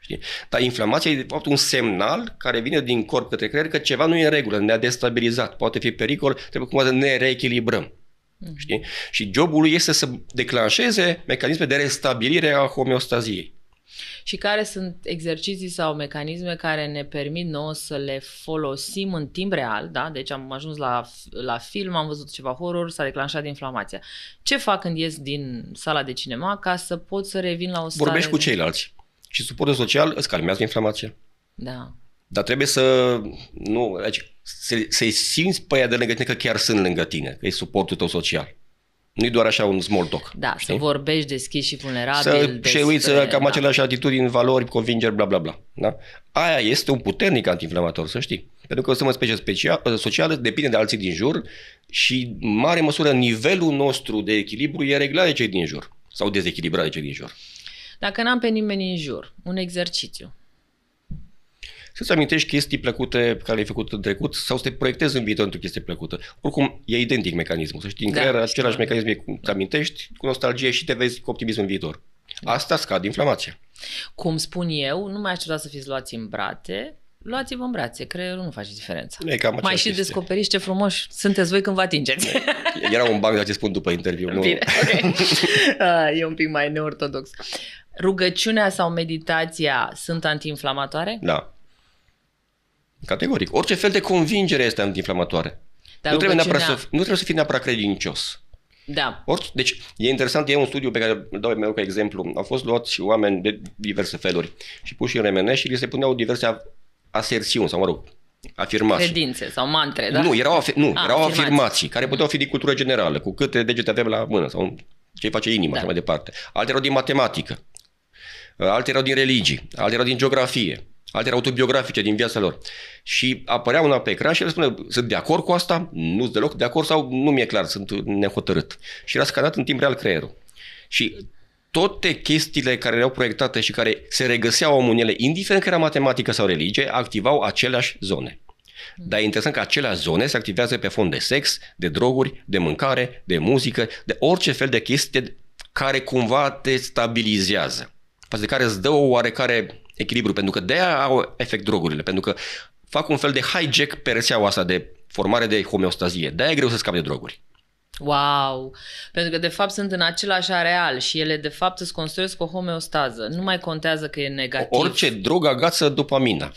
Știi? Dar inflamația e de fapt un semnal care vine din corp către creier că ceva nu e în regulă, ne-a destabilizat, poate fi pericol, trebuie cumva să ne reechilibrăm. Știi? Și jobul lui este să declanșeze mecanisme de restabilire a homeostaziei. Și care sunt exerciții sau mecanisme care ne permit nouă să le folosim în timp real, da? Deci am ajuns la film, am văzut ceva horror, s-a declanșat inflamația. Ce fac când ies din sala de cinema ca să pot să revin la o stare... Vorbești cu ceilalți și suportul social îți calmează inflamația. Da. Dar trebuie să-i simți pe aia de lângă tine că chiar sunt lângă tine, că e suportul tău social. Nu-i doar așa un small talk. Da, știi? Să vorbești deschis și vulnerabil. Să uiți cam aceleași atitudini, valori, convingeri, bla bla bla. Da? Aia este un puternic antiinflamator, să știi. Pentru că suntem în specie socială, depinde de alții din jur și în mare măsură nivelul nostru de echilibru e reglat de cei din jur sau dezechilibrat de cei din jur. Dacă n-am pe nimeni în jur, un exercițiu. Să-ți amintești chestii plăcute pe care le-ai făcut în trecut sau să te proiectezi în viitor într-o chestie plăcută. Oricum, e identic mecanismul. Să știi, în creier același mecanism te amintești cu nostalgie și te vezi cu optimism în viitor. Asta scade inflamația. Cum spun eu, nu mai așteptați să fiți luați în brațe, luați-vă în brațe, creierul nu face diferența. Mai și descoperiți ce frumoși sunteți voi când vă atingeți. Era un banc, dar ce spun după interviu. Bine, okay. E un pic mai neortodox. Rugăciunea sau meditația sunt antiinflamatoare? Da. Categoric. Orice fel de convingere este antiinflamatoare. Dar nu trebuie să fii neapărat credincios. Da. Deci, e interesant, e un studiu pe care îl dau meu ca exemplu. Au fost luați oameni de diverse feluri și puși în remene și li se puneau diverse aserțiuni sau, afirmații. Credințe sau mantre, da? Nu, erau afirmații care puteau fi din cultură generală, cu câte degete avem la mână sau ce face inima și mai departe. Alte erau din matematică, alte erau din religii, alte erau din geografie, alte erau autobiografice din viața lor. Și apărea una pe ecran și el spune, sunt de acord cu asta? Nu sunt deloc de acord sau nu mi-e clar, sunt nehotărât. Și era scanat în timp real creierul. Și toate chestiile care erau proiectate și care se regăseau în ele, indiferent că era matematică sau religie, activau aceleași zone. Dar e interesant că aceleași zone se activează pe fond de sex, de droguri, de mâncare, de muzică, de orice fel de chestii care cumva te stabilizează. Față de care îți dă o oarecare echilibru, pentru că de-aia au efect drogurile, pentru că fac un fel de hijack pe rețeaua asta de formare de homeostazie. De-aia e greu să scapi de droguri. Wow! Pentru că de fapt sunt în același areal și ele de fapt îți construiesc o homeostază. Nu mai contează că e negativ. Orice drog agață dopamina.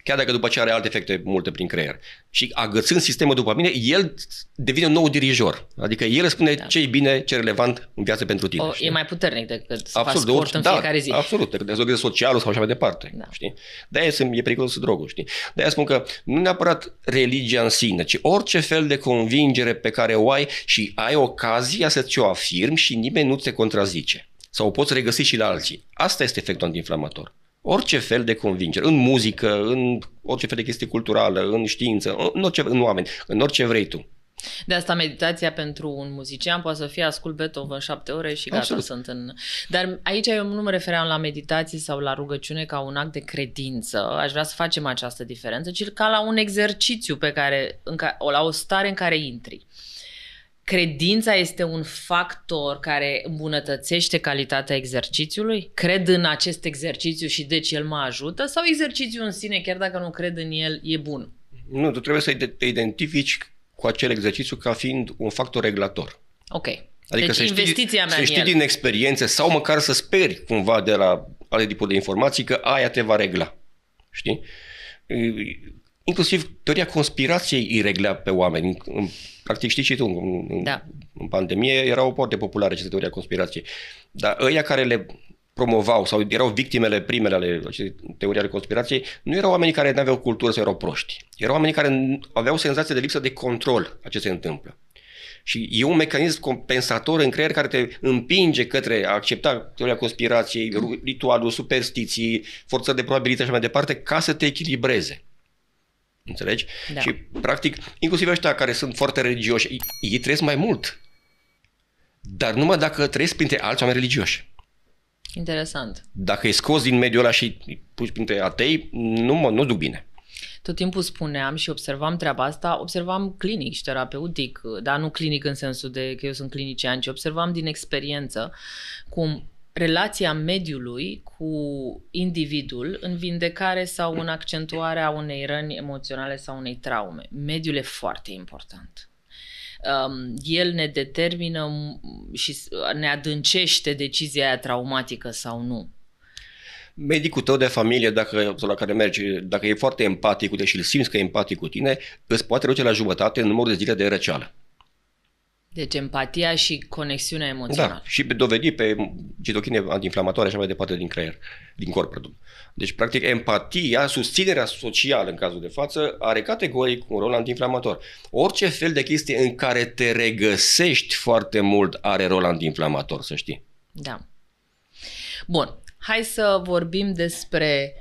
Chiar dacă după aceea are alte efecte multe prin creier. Și agățând sistemul dopamine, el devine un nou dirijor. Adică el spune ce e bine, ce e relevant în viață pentru tine. E mai puternic decât să faci sport în fiecare zi. Absolut, decât de socialul sau așa mai departe. Da. Știi? De-aia e periculos drogul. Știi? De-aia spun că nu neapărat religia în sine, ci orice fel de convingere pe care o ai și ai ocazia să ți-o afirmi și nimeni nu te contrazice. Sau o poți regăsi și la alții. Asta este efectul antiinflamator. Orice fel de convingere, în muzică, în orice fel de chestie culturală, în știință, în oameni, în orice vrei tu. De asta meditația pentru un muzician poate să fie ascult Beethoven 7 ore și gata, Absolut. sunt în... Dar aici eu nu mă refeream la meditație sau la rugăciune ca un act de credință. Aș vrea să facem această diferență, ci ca la un exercițiu la o stare în care intri. Credința este un factor care îmbunătățește calitatea exercițiului? Cred în acest exercițiu și deci el mă ajută? Sau exercițiul în sine, chiar dacă nu cred în el, e bun? Nu, tu trebuie să te identifici cu acel exercițiu ca fiind un factor regulator. Ok. Adică deci investiția mea să știi din experiențe sau măcar să speri cumva de la alte tipuri de informații că aia te va regla. Știi? Inclusiv teoria conspirației îi regla pe oameni. Practic știi și tu, în pandemie erau foarte populare aceste teoria conspirației. Dar ăia care le promovau sau erau victimele primele ale acestei teorii ale conspirației, nu erau oamenii care nu aveau cultură sau erau proști. Erau oamenii care aveau senzație de lipsă de control a ce se întâmplă. Și e un mecanism compensator în creier care te împinge către a accepta teoria conspirației, ritualul, superstiții, forță de probabilitate și mai departe, ca să te echilibreze. Înțelegi? Da. Și, practic, inclusiv ăștia care sunt foarte religioși, ei trăiesc mai mult. Dar numai dacă trăiesc printre alți oameni religioși. Interesant. Dacă îi scoți din mediul ăla și îi puși printre atei, nu duc bine. Tot timpul spuneam și observam treaba asta, observam clinic și terapeutic, dar nu clinic în sensul de că eu sunt clinician, ci observam din experiență cum relația mediului cu individul în vindecare sau în accentuarea unei răni emoționale sau unei traume. Mediul e foarte important. El ne determină și ne adâncește decizia aia traumatică sau nu. Medicul tău de familie, sau la care mergi, dacă e foarte empatic cu tine și îl simți că e empatic cu tine, îți poate reduce la jumătate în numărul de zile de răceală. Deci empatia și conexiunea emoțională. Da, și dovedit pe citochine antiinflamatoare și așa mai departe din creier, din corp, pardon. Deci, practic, empatia, susținerea socială în cazul de față, are categoric un rol antiinflamator. Orice fel de chestie în care te regăsești foarte mult are rol antiinflamator, să știi. Da. Bun. Hai să vorbim despre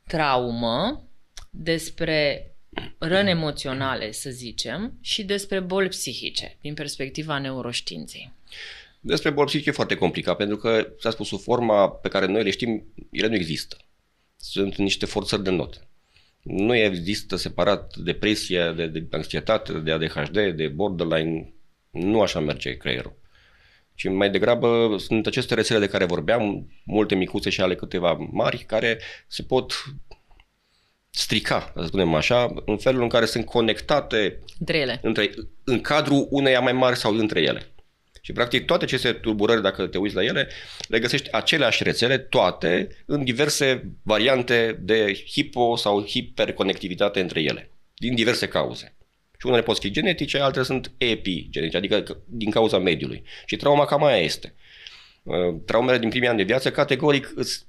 traumă, despre răni emoționale, să zicem, și despre boli psihice, din perspectiva neuroștiinței. Despre boli psihice e foarte complicat, pentru că, s-a spus, sub forma pe care noi le știm, ele nu există. Sunt niște forțări de note. Nu există separat depresie, de anxietate, de ADHD, de borderline. Nu așa merge creierul. Și mai degrabă sunt aceste rețele de care vorbeam, multe micuțe și ale câteva mari, care se pot strica, să spunem așa, în felul în care sunt conectate în cadrul uneia mai mari sau între ele. Și practic toate aceste tulburări, dacă te uiți la ele, le găsești aceleași rețele, toate în diverse variante de hipo- sau hiperconectivitate între ele, din diverse cauze. Și unele pot fi genetice, altele sunt epigenetice, adică din cauza mediului. Și trauma cam aia este. Traumele din primii ani de viață categoric îți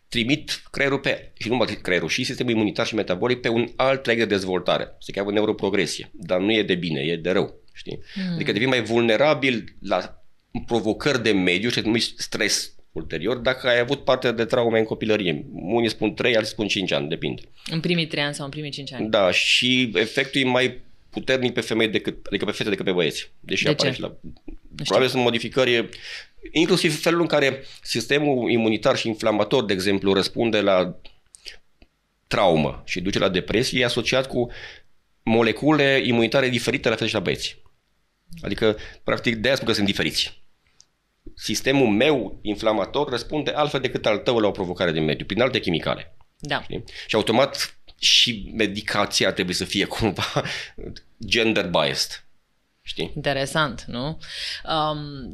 trimit creierul și nu numai creierul, și sistemul imunitar și metabolic pe un alt traiec de dezvoltare. Se cheamă neuroprogresie, dar nu e de bine, e de rău. Știi? Adică devii mai vulnerabil la provocări de mediu și numit stres ulterior dacă ai avut parte de traume în copilărie. Unii spun 3, alții spun 5 ani, depinde. În primii 3 ani sau în primii 5 ani. Da, și efectul e mai puternic pe femei adică pe fete decât pe băieți. Deși de apare ce? și la... Probabil sunt modificări, inclusiv felul în care sistemul imunitar și inflamator, de exemplu, răspunde la traumă și duce la depresie, e asociat cu molecule imunitare diferite la fete și la băieți. Adică, practic, de-aia spun că sunt diferiți. Sistemul meu inflamator răspunde altfel decât al tău la o provocare din mediu, prin alte chimicale. Da. Știi? Și automat și medicația trebuie să fie cumva gender biased. Știi? Interesant, nu?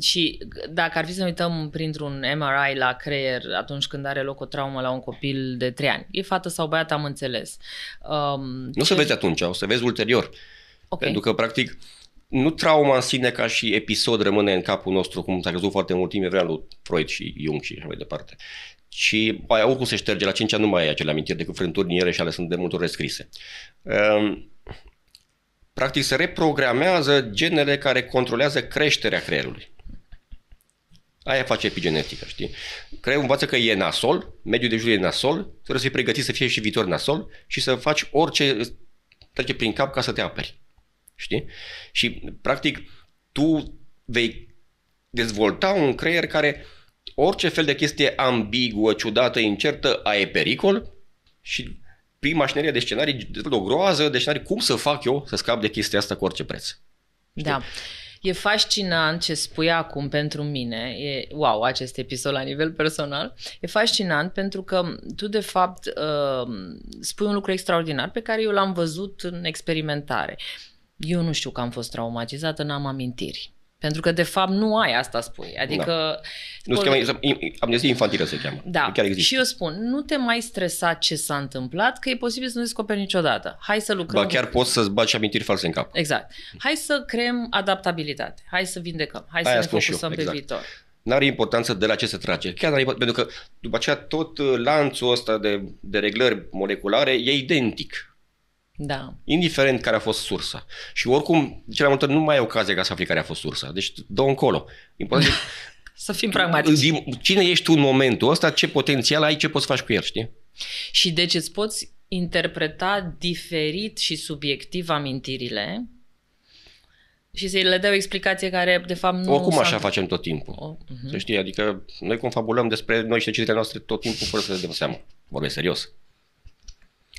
Și dacă ar fi să ne uităm printr-un MRI la creier atunci când are loc o traumă la un copil de 3 ani, e fată sau băiat, am înțeles. Nu se vezi atunci, o să vezi ulterior. Okay. Pentru că, practic, nu trauma în sine ca și episod rămâne în capul nostru, cum s-a crezut foarte mult timp, vrea lui Freud și Jung și așa mai departe. Și aia oricum se șterge, la 5 ani nu mai ai acele amintiri decât frânturi în ele și ale sunt de multe ori rescrise. Practic se reprogramează genele care controlează creșterea creierului. Aia face epigenetica, știi? Creierul învață că e nasol, mediul de jur e nasol, trebuie să fii pregătit să fie și viitor nasol și să faci orice trece prin cap ca să te aperi. Știi? Și, practic, tu vei dezvolta un creier care orice fel de chestie ambiguă, ciudată, incertă, e pericol și prin mașinăria de scenarii, o groază de scenarii, cum să fac eu să scap de chestia asta cu orice preț. Știi? Da. E fascinant ce spui acum pentru mine. Wow, acest episod la nivel personal. E fascinant pentru că tu, de fapt, spui un lucru extraordinar pe care eu l-am văzut în experimentare. Eu nu știu că am fost traumatizată, n-am amintiri. Pentru că, de fapt, nu ai asta spui. Adică... Da. Nu se cheamă, amnezie infantilă se cheamă. Da, chiar există. Și eu spun, nu te mai stresa ce s-a întâmplat, că e posibil să nu descoperi niciodată. Hai să lucrăm... Ba chiar poți să-ți bagi amintiri false în cap. Exact. Hai să creăm adaptabilitate. Hai să vindecăm. Hai să ne focusăm pe viitor. N-are importanță de la ce se trage. Chiar n-are importanță, pentru că după aceea tot lanțul ăsta de reglări moleculare e identic. Da. Indiferent care a fost sursa. Și oricum, cel mai multe nu mai ai ocazie ca să afli care a fost sursa. Deci dă încolo. Important să fim pragmatici. Cine ești tu în momentul ăsta, ce potențial ai, ce poți face cu el, știi? Și deci îți poți interpreta diferit și subiectiv amintirile și să le dai o explicație care de fapt nu... Oricum așa facem tot timpul. Să știi, adică noi confabulăm despre noi și deciziile noastre tot timpul fără să ne dăm seama. Vorbesc serios.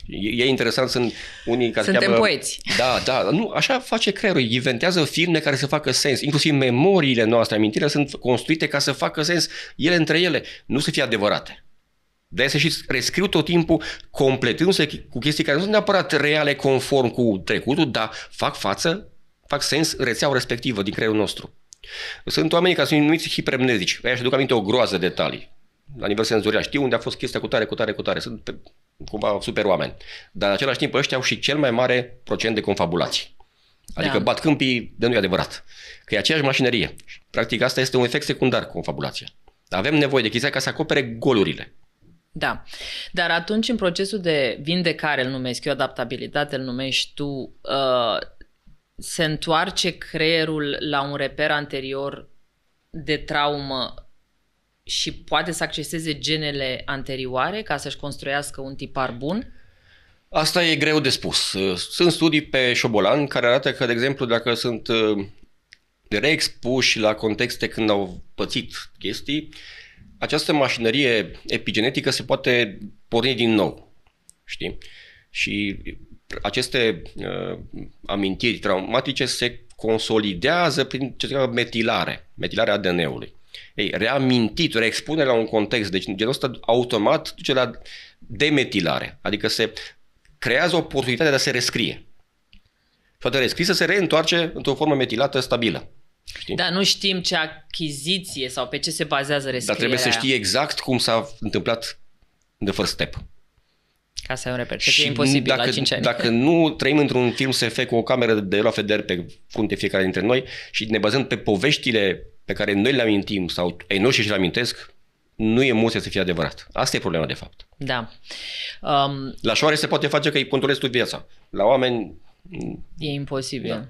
E interesant, sunt unii care Suntem poeți. Da, nu, așa face creierul, inventează filme care să facă sens, inclusiv memoriile noastre, amintirile sunt construite ca să facă sens ele între ele, nu să fie adevărate. De-aia se și rescriu tot timpul completându-se cu chestii care nu sunt neapărat reale conform cu trecutul, dar fac sens în rețeaua respectivă din creierul nostru. Sunt oamenii care sunt numiți hipermnezici, aia și-aduc aminte o groază de detalii. La nivel senzorial, știu unde a fost chestia cu tare, sunt cumva super oameni. Dar în același timp ăștia au și cel mai mare procent de confabulații. Adică bat câmpii de nu e adevărat. Că e aceeași mașinărie. Practic asta este un efect secundar, confabulația. Avem nevoie de chestia ca să acopere golurile. Da, dar atunci în procesul de vindecare, îl numesc eu, adaptabilitate, îl numești tu, se întoarce creierul la un reper anterior de traumă și poate să acceseze genele anterioare ca să-și construiască un tipar bun? Asta e greu de spus. Sunt studii pe șobolan care arată că, de exemplu, dacă sunt reexpuși la contexte când au pățit chestii, această mașinărie epigenetică se poate porni din nou. Știi? Și aceste amintiri traumatice se consolidează prin ce se cheamă metilarea ADN-ului. Ei, reamintit, reexpune la un context, deci genul ăsta automat duce la demetilare, adică se creează oportunitatea de a se rescrie. Și toată rescrisă se reîntoarce într-o formă metilată stabilă. Știi? Dar nu știm ce achiziție sau pe ce se bazează rescrierea. Dar trebuie să știi exact cum s-a întâmplat în the first step. Ca să ai un reper, că e imposibil la 5 ani. Dacă nu trăim într-un film SF cu o cameră de luat FDR pe frunte fiecare dintre noi și ne bazăm pe poveștile pe care noi le amintim sau ei noștri și le amintesc, nu e mulți să fie adevărat. Asta e problema, de fapt. Da. La șoare se poate face că îi controlezi tu viața. La oameni... E imposibil. Da.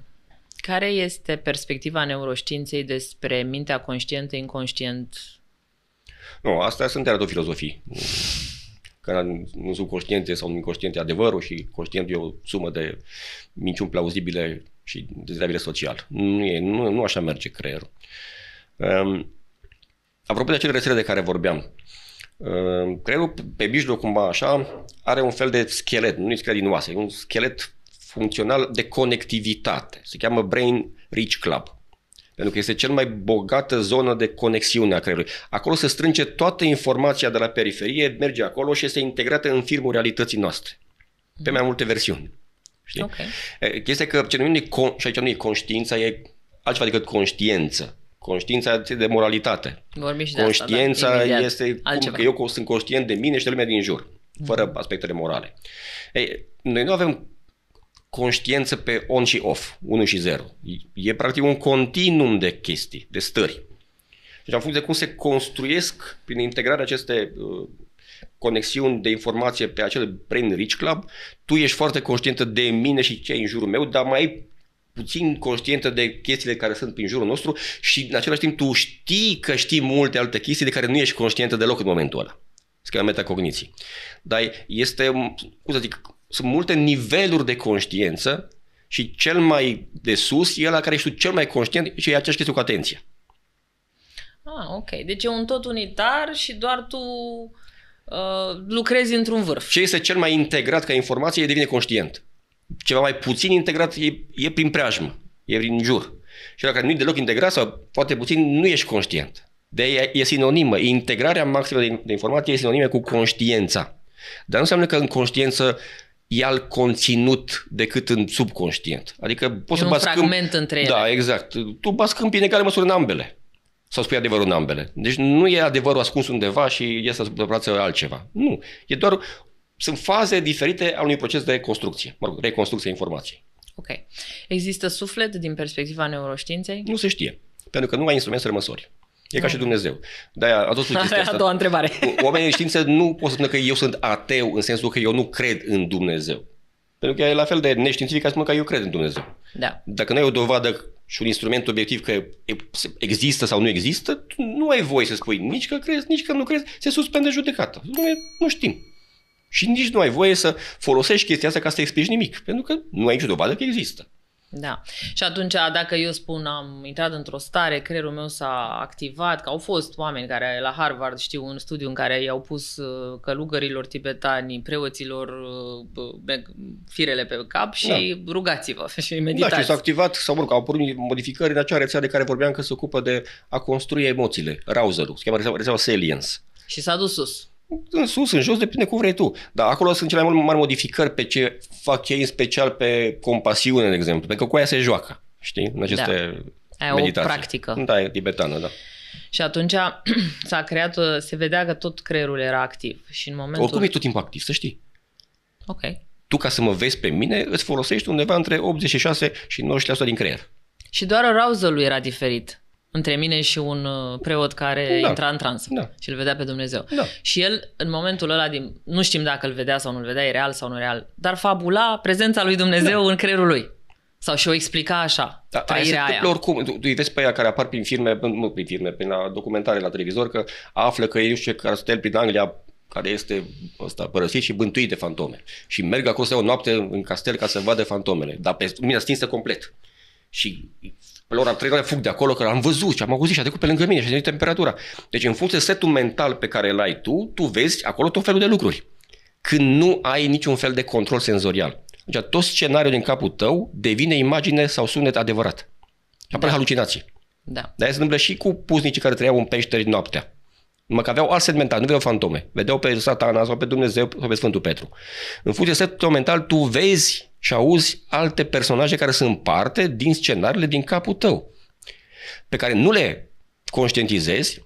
Care este perspectiva neuroștiinței despre mintea conștientă, inconștient? Nu, astea sunt iarăși filozofii. Că nu sunt conștiente sau nu inconștiente adevărul și conștient e o sumă de minciuni plauzibile și dezirabile social. Nu așa merge creierul. Apropo de acele rețele de care vorbeam, creierul pe mijloc cumva așa are un fel de schelet, nu e schelet din oase, e un schelet funcțional de conectivitate. Se cheamă Brain Rich Club. Pentru că este cel mai bogată zonă de conexiune a creierului. Acolo se strânge toată informația de la periferie, merge acolo și este integrată în firmul realității noastre. Pe mai multe versiuni. Știi? Okay. Chestia că ce numim și aici nu e conștiința, e altceva decât conștiință. Conștiința de moralitate. Vorbim și de conștiința asta, da? este cum că eu sunt conștient de mine și de lumea din jur, fără aspectele morale. Ei, noi nu avem conștiință pe on și off, 1 și 0. E practic un continuum de chestii, de stări. Deci în funcție de cum se construiesc prin integrarea aceste conexiuni de informație pe acel Brain Rich Club, tu ești foarte conștientă de mine și ce e în jurul meu, dar mai puțin conștientă de chestiile care sunt prin jurul nostru și în același timp tu știi că știi multe alte chestii de care nu ești conștientă deloc în momentul ăla. Se cheamă metacogniții. Dar este, cum să zic, sunt multe niveluri de conștiință Și cel mai de sus e ăla care ești tu cel mai conștient și e aceeași chestie cu atenția. Ok. Deci e un tot unitar și doar tu lucrezi într-un vârf. Ce este cel mai integrat ca informație devine conștient. Ceva mai puțin integrat e prin preajmă, e prin jur. Și dacă nu e deloc integrat sau poate puțin, nu ești conștient. De-aia e sinonimă. Integrarea maximă de informație e sinonimă cu conștiența. Dar nu înseamnă că în conștiință e alt conținut decât în subconștient. Adică poți să bați fragment între ele. Da, exact. Tu bați câmpii în egală măsură în ambele. Sau spui adevărul în ambele. Deci nu e adevărul ascuns undeva și iese să suprafață altceva. Nu. E doar... Sunt faze diferite al unui proces de construcție. Mă rog, reconstrucție a informației. Ok. Există suflet din perspectiva neuroștiinței? Nu se știe. Pentru că nu ai instrument să le măsori. E ca și Dumnezeu. De-aia a tot spus chestia asta. A doua întrebare. Oamenii de știință nu pot să spună că eu sunt ateu în sensul că eu nu cred în Dumnezeu. Pentru că e la fel de neștiințific ca să spune că eu cred în Dumnezeu. Da. Dacă nu ai o dovadă și un instrument obiectiv că există sau nu există, nu ai voie să spui nici că crezi, nici că nu crezi, se suspendă judecata. Nu știm. Și nici nu ai voie să folosești chestia asta ca să explici nimic, pentru că nu ai nicio dovadă că există. Da. Și atunci, dacă eu spun am intrat într-o stare, creierul meu s-a activat, că au fost oameni care la Harvard, știu, un studiu în care i-au pus călugărilor tibetani, preoților firele pe cap și rugați-vă și meditați. Da, și s-a activat, sau mă rog, au apărut modificări în acea rețea de care vorbeam că se ocupă de a construi emoțiile, arousal-ul, se cheamă rețeaua Salience. Și s-a dus sus. În sus, în jos, depinde cum vrei tu. Dar acolo sunt cele mai mari modificări pe ce fac ei, în special pe compasiune, de exemplu. Pentru că cu aia se joacă, știi? În aceste meditații. O practică. Da, e tibetană, da. Și atunci s-a creat, se vedea că tot creierul era activ. Și în momentul... Oricum e tot timpul activ, să știi. Ok. Tu, ca să mă vezi pe mine, îți folosești undeva între 86 și 90% din creier. Și doar arousal-ul era diferit între mine și un preot care intra în trans și îl vedea pe Dumnezeu. Da. Și el, în momentul ăla, nu știm dacă îl vedea sau nu îl vedea, e real sau nu real, dar fabula prezența lui Dumnezeu în creierul lui. Sau și o explica așa, trăirea aia. Oricum, tu îi vezi pe aia care apar prin filme, prin la documentare la televizor, că află că e nu știu ce castel prin Anglia care este părăsit și bântuit de fantome. Și merg acolo să o noapte în castel ca să vadă fantomele, dar pe lumina stinsă complet. Și pe ora 3 fug de acolo, că am văzut și am auzit și a trecut pe lângă mine și a venit temperatura. Deci în funcție de setul mental pe care îl ai tu vezi acolo tot felul de lucruri. Când nu ai niciun fel de control senzorial. Deci tot scenariul din capul tău devine imagine sau sunet adevărat. Și apar halucinații. Da. De-aia se întâmplă și cu puznicii care trăiau în peșteri noaptea. Numai că aveau alt set mental, nu vedeau fantome. Vedeau pe Satana sau pe Dumnezeu sau pe Sfântul Petru. În funcție de setul mental tu vezi și auzi alte personaje care sunt parte din scenariile din capul tău, pe care nu le conștientizezi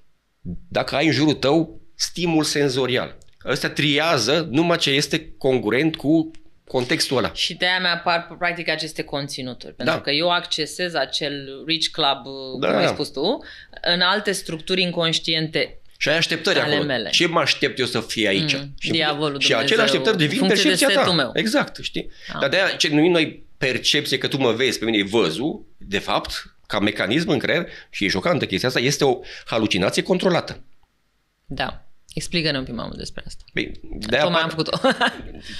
dacă ai în jurul tău stimul senzorial. Ăsta triază numai ce este congruent cu contextul ăla. Și de-aia mi-apar practic aceste conținuturi. Pentru că eu accesez acel rich club, cum ai spus tu, în alte structuri inconștiente. Și ai așteptări acolo. Mele. Ce mă aștept eu să fie aici? Diavolul și acele așteptări devin percepția ta. Meu. Exact, știi? Dar de-aia ce numim noi percepție, că tu mă vezi, pe mine e văzul, de fapt, ca mecanism în creier, și e șocantă chestia asta, este o halucinație controlată. Da. Explică-ne un pic mai mult despre asta. Tocmai am făcut-o.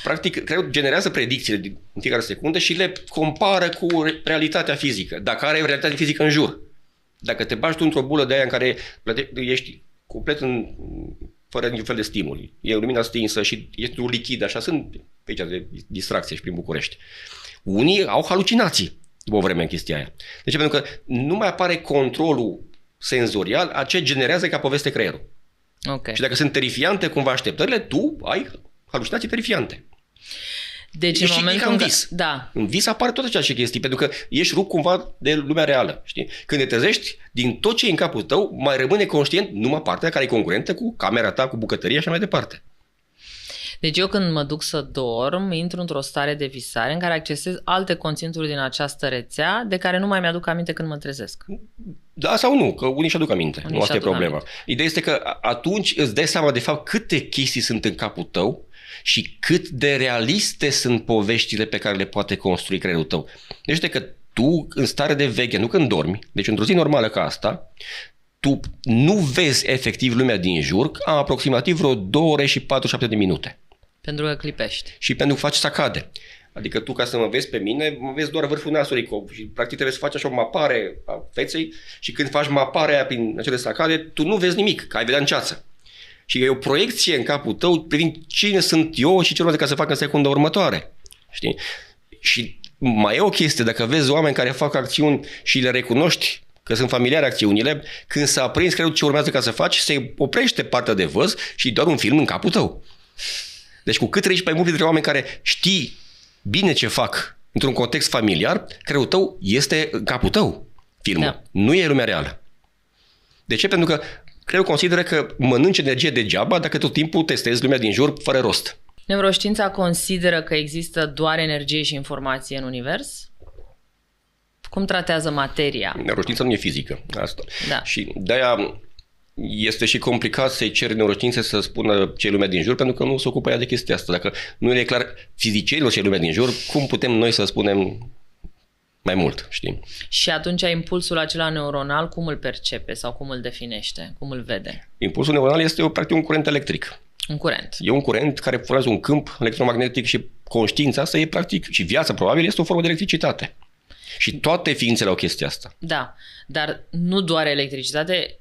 Practic, creierul generează predicțiile în fiecare secundă și le compară cu realitatea fizică. Dacă are realitatea fizică în jur. Dacă te bagi tu într-o bulă de aia în care ești complet fără niciun fel de stimuli. E lumina stinsă și ești un lichid, așa sunt pe aici de distracție și prin București. Unii au halucinații după o vreme în chestia aia. De ce? Pentru că nu mai apare controlul senzorial a ce generează ca poveste creierul. Okay. Și dacă sunt terifiante cumva așteptările, tu ai halucinații terifiante. Deci în momentul în vis. Da. În vis apare tot acea chestii, pentru că ești rupt cumva de lumea reală. Știi? Când te trezești, din tot ce e în capul tău, mai rămâne conștient numai partea care e congruentă cu camera ta, cu bucătăria și așa mai departe. Deci eu când mă duc să dorm, intru într-o stare de visare în care accesez alte conținuturi din această rețea de care nu mai mi-aduc aminte când mă trezesc. Da sau nu, că unii și-aduc aminte. Nu asta e problema. Ideea este că atunci îți dai seama de fapt câte chestii sunt în capul tău și cât de realiste sunt poveștile pe care le poate construi creierul tău. Deci că tu în stare de veche, nu când dormi, deci într-o zi normală ca asta, tu nu vezi efectiv lumea din jur aproximativ vreo 2 ore și 47 de minute. Pentru că clipești. Și pentru că faci sacade. Adică tu, ca să mă vezi pe mine, mă vezi doar vârful nasului și practic trebuie să faci așa o mapare a feței și când faci maparea aia prin acele sacade, tu nu vezi nimic, că ai vedea în ceață. Și e o proiecție în capul tău privind cine sunt eu și ce urmează ca să fac în secunda următoare. Știi? Și mai e o chestie, dacă vezi oameni care fac acțiuni și le recunoști că sunt familiare acțiunile, când s-a aprins creierul ce urmează ca să faci, se oprește partea de văz și doar un film în capul tău. Deci cu cât treci mai mult dintre oameni care știi bine ce fac într-un context familiar, creierul tău este în capul tău, filmul. Da. Nu e lumea reală. De ce? Pentru că creierul consideră că mănânci energie degeaba dacă tot timpul testezi lumea din jur fără rost. Neuroștiința consideră că există doar energie și informație în univers? Cum tratează materia? Neuroștiința nu e fizică. Asta. Da. Și de-aia este și complicat să-i ceri neuroștiințe să spună ce e lumea din jur, pentru că nu se ocupă ea de chestia asta. Dacă nu e clar fizicienilor ce e lumea din jur, cum putem noi să spunem mai mult, știi? Și atunci impulsul acela neuronal, cum îl percepe sau cum îl definește? Cum îl vede? Impulsul neuronal este practic un curent electric. Un curent. E un curent care formează un câmp electromagnetic și conștiința asta e practic, și viața probabil, este o formă de electricitate. Și toate ființele au chestia asta. Da, dar nu doar electricitate,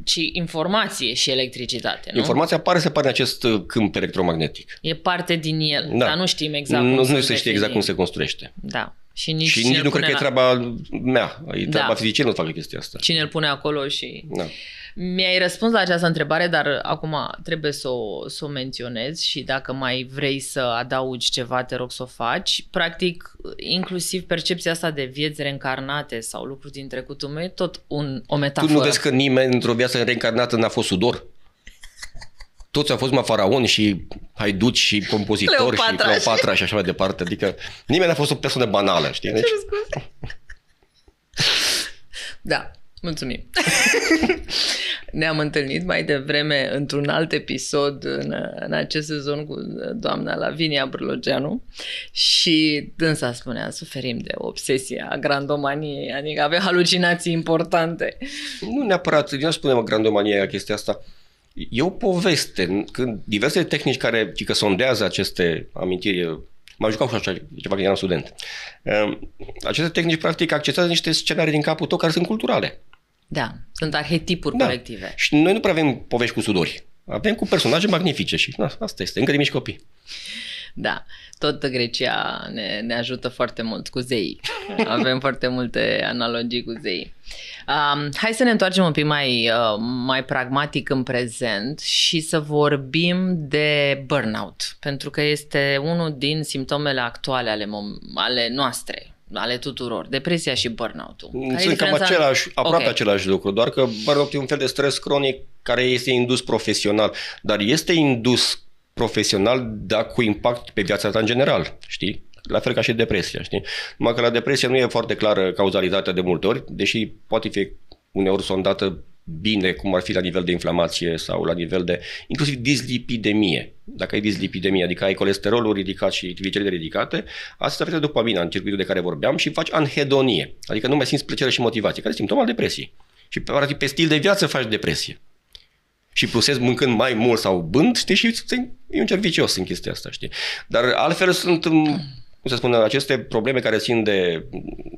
ci informație și electricitate, nu? Informația pare să pare în acest câmp electromagnetic. E parte din el, da. Dar nu știm exact cum nu se știe exact cum se construiește. Da. Și nici nu cred că e treaba mea. E treaba fizicienilor să facă chestia asta. Cine îl pune acolo și... Da. Mi-ai răspuns la această întrebare, dar acum trebuie să o menționez și dacă mai vrei să adaugi ceva, te rog să o faci. Practic, inclusiv percepția asta de vieți reîncarnate sau lucruri din trecutul meu e tot o metaforă. Tu nu vezi că nimeni într-o viață reîncarnată n-a fost sudor? Toți au fost faraoni și haiduci și compozitori și Cleopatra și așa mai departe. Adică nimeni n-a fost o persoană banală, știi? Deci... Da, mulțumim. Ne-am întâlnit mai devreme într-un alt episod în acest sezon cu doamna Lavinia Brlogeanu și dânsa spunea, suferim de obsesia grandomaniei, adică avea halucinații importante. Nu neapărat, eu nu spunem grandomania chestia asta. E o poveste. Când diverse tehnici care sondează aceste amintiri, m-am jucat cu așa ceva când eram student. Aceste tehnici practic accesează niște scenarii din capul tău care sunt culturale. Da, sunt arhetipuri colective. Și noi nu prea avem povești cu sudori. Avem cu personaje magnifice și asta este, încă de mici copii. Da, tot Grecia ne ajută foarte mult cu zeii. Avem foarte multe analogii cu zeii. Hai să ne întoarcem un pic mai pragmatic în prezent și să vorbim de burnout, pentru că este unul din simptomele actuale ale noastre, ale tuturor, depresia și burnout-ul. Sunt cam aproape același lucru, doar că burnout e un fel de stres cronic care este indus profesional, dar este indus profesional, dar cu impact pe viața ta în general, știi? La fel ca și depresia, știi? Numai că la depresie nu e foarte clară cauzalitatea de multe ori, deși poate fi uneori sondată bine, cum ar fi la nivel de inflamație sau la nivel de, inclusiv dislipidemie. Dacă ai dislipidemie, adică ai colesterolul ridicat și trigliceride ridicate, asta se afectează dopamina în circuitul de care vorbeam și faci anhedonie, adică nu mai simți plăcere și motivație, care e simptom al depresiei. Și practic pe stil de viață faci depresie. Și plusezi mâncând mai mult sau bând, știi, și e un cerc vicios în chestia asta, știi. Dar altfel sunt, cum să spun, aceste probleme care țin de